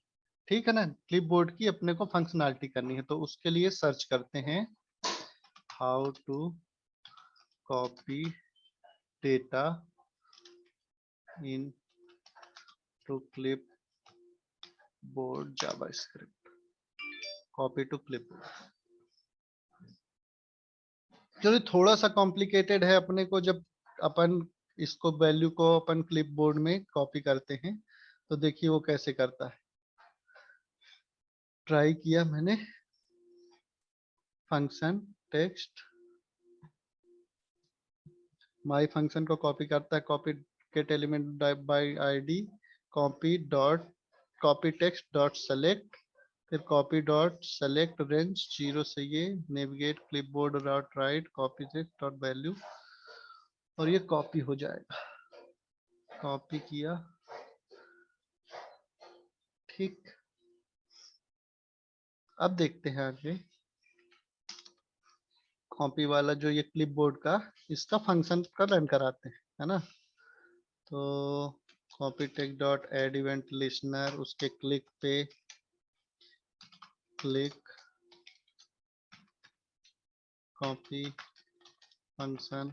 ठीक है ना, क्लिपबोर्ड की अपने को फंक्शनैलिटी करनी है। तो उसके लिए सर्च करते हैं how to copy data into clipboard JavaScript, copy to clipboard. चलिए थोड़ा सा कॉम्प्लिकेटेड है अपने को, जब अपन इसको वैल्यू को अपन क्लिपबोर्ड में कॉपी करते हैं, तो देखिए वो कैसे करता है। ट्राई किया मैंने, फंक्शन टेक्स्ट, माई फंक्शन को कॉपी करता है, copy gate element by ID, copy dot copy text dot select, फिर कॉपी डॉट सेलेक्ट रेंज 0 से ये navigate clipboard dot right copy text dot value, और ये कॉपी हो जाएगा। कॉपी किया, ठीक। अब देखते हैं आगे, कॉपी वाला जो ये क्लिपबोर्ड का, इसका फंक्शन का रन कराते हैं, है ना। तो copy text dot add event listener, उसके क्लिक पे क्लिक कॉपी फंक्शन,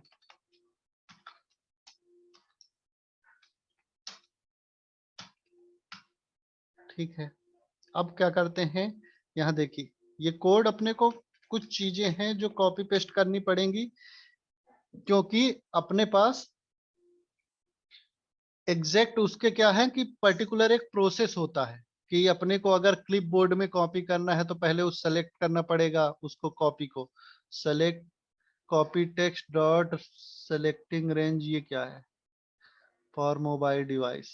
ठीक है। अब क्या करते हैं, यहाँ देखिए ये कोड अपने को कुछ चीजें हैं जो कॉपी पेस्ट करनी पड़ेंगी, क्योंकि अपने पास एग्जैक्ट उसके क्या है कि पर्टिकुलर एक प्रोसेस होता है कि अपने को अगर क्लिप बोर्ड में कॉपी करना है तो पहले उस सेलेक्ट करना पड़ेगा उसको, कॉपी को select copy text dot selecting range, ये क्या है, for mobile device,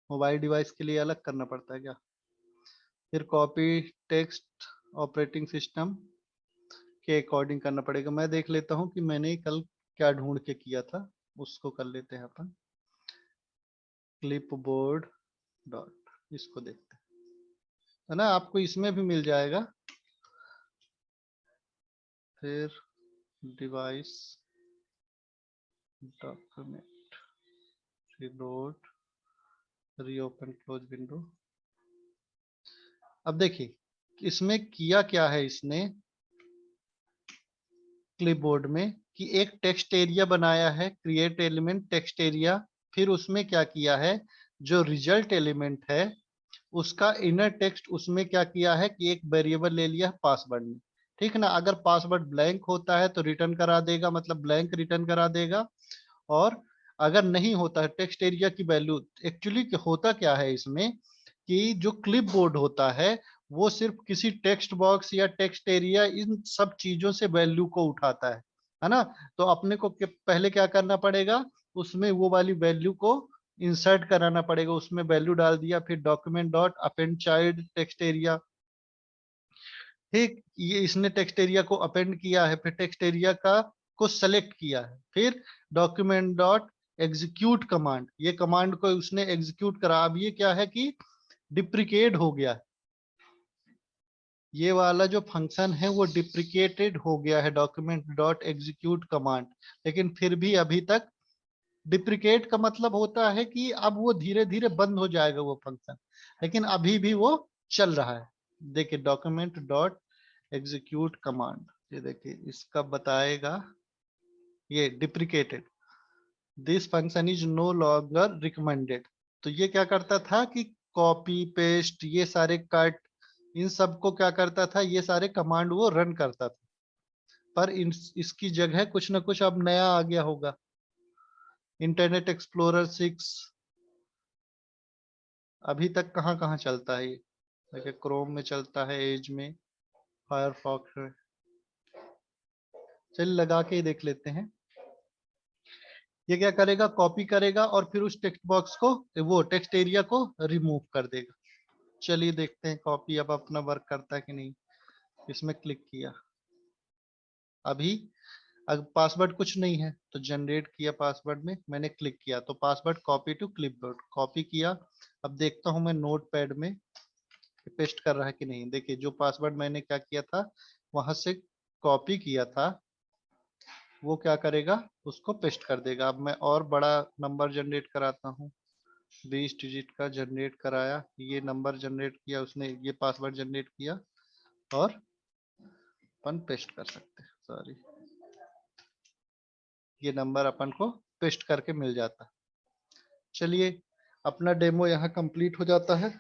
mobile device के लिए अलग करना पड़ता है क्या। फिर कॉपी टेक्स्ट ऑपरेटिंग सिस्टम के अकॉर्डिंग करना पड़ेगा। मैं देख लेता हूँ कि मैंने कल क्या ढूंढ के किया था, उसको कर लेते हैं अपन, क्लिपबोर्ड डॉट, इसको देखते हैं, है ना, आपको इसमें भी मिल जाएगा। फिर device document, reload, reopen close window. अब देखिए इसमें किया क्या है इसने क्लिपबोर्ड में, कि एक टेक्स्ट एरिया बनाया है, क्रिएट एलिमेंट टेक्स्ट एरिया, फिर उसमें क्या किया है, जो रिजल्ट एलिमेंट है उसका इनर टेक्स्ट, उसमें क्या किया है कि एक वेरिएबल ले लिया पासवर्ड में, ठीक है ना। अगर पासवर्ड ब्लैंक होता है तो रिटर्न करा देगा, मतलब ब्लैंक रिटर्न करा देगा। और अगर नहीं होता है टेक्स्ट एरिया की वैल्यू, एक्चुअली होता क्या है इसमें कि जो क्लिप बोर्ड होता है वो सिर्फ किसी टेक्स्ट बॉक्स या टेक्स्ट एरिया इन सब चीजों से वैल्यू को उठाता है ना। तो अपने को पहले क्या करना पड़ेगा, उसमें वो वाली वैल्यू को इंसर्ट कराना पड़ेगा, उसमें वैल्यू डाल दिया, फिर document dot append child text area, ठीक, ये इसने टेक्स्ट एरिया को अपेंड किया है, फिर टेक्स्ट एरिया का को सेलेक्ट किया है, फिर डॉक्यूमेंट डॉट एग्जीक्यूट कमांड, ये कमांड को उसने एग्जीक्यूट करा। अब ये क्या है कि डिप्रिकेट हो गया है, ये वाला जो फंक्शन है वो डिप्रिकेटेड हो गया है डॉक्यूमेंट डॉट एग्जीक्यूट कमांड, लेकिन फिर भी अभी तक डिप्रिकेट का मतलब होता है कि अब वो धीरे धीरे बंद हो जाएगा वो फंक्शन, लेकिन अभी भी वो चल रहा है। देखिए डॉक्यूमेंट डॉट एग्जीक्यूट कमांड, ये देखिए इसका बताएगा, ये deprecated, this function is no longer recommended. तो ये क्या करता था कि कॉपी पेस्ट, ये सारे कट, इन सब को क्या करता था, ये सारे कमांड वो रन करता था, पर इसकी जगह कुछ ना कुछ अब नया आ गया होगा। इंटरनेट एक्सप्लोरर 6 अभी तक कहाँ कहाँ चलता है ये, देखिए क्रोम में चलता है, एज में, फायरफॉक्स में। चलिए लगा के ही देख लेते हैं। ये क्या करेगा, कॉपी करेगा और फिर उस टेक्स्ट बॉक्स को, वो टेक्स्ट एरिया को रिमूव कर देगा। चलिए देखते हैं कॉपी अब अपना वर्क करता है कि नहीं। इसमें क्लिक किया, अभी अब पासवर्ड कुछ नहीं है तो जनरेट किया, पासवर्ड में मैंने क्लिक किया तो password copy to clipboard, copy किया। अब देखता हूं मैं नोटपैड में पेस्ट कर रहा है कि नहीं। देखिए जो पासवर्ड मैंने क्या किया था, वहां से कॉपी किया था, वो क्या करेगा, उसको पेस्ट कर देगा। अब मैं और बड़ा नंबर जनरेट कराता हूँ, 20 डिजिट का जनरेट कराया, ये नंबर जनरेट किया उसने, ये पासवर्ड जनरेट किया और अपन पेस्ट कर सकते हैं। सॉरी, ये नंबर अपन को पेस्ट करके मिल जाता। चलिए अपना डेमो यहाँ कंप्लीट हो जाता है।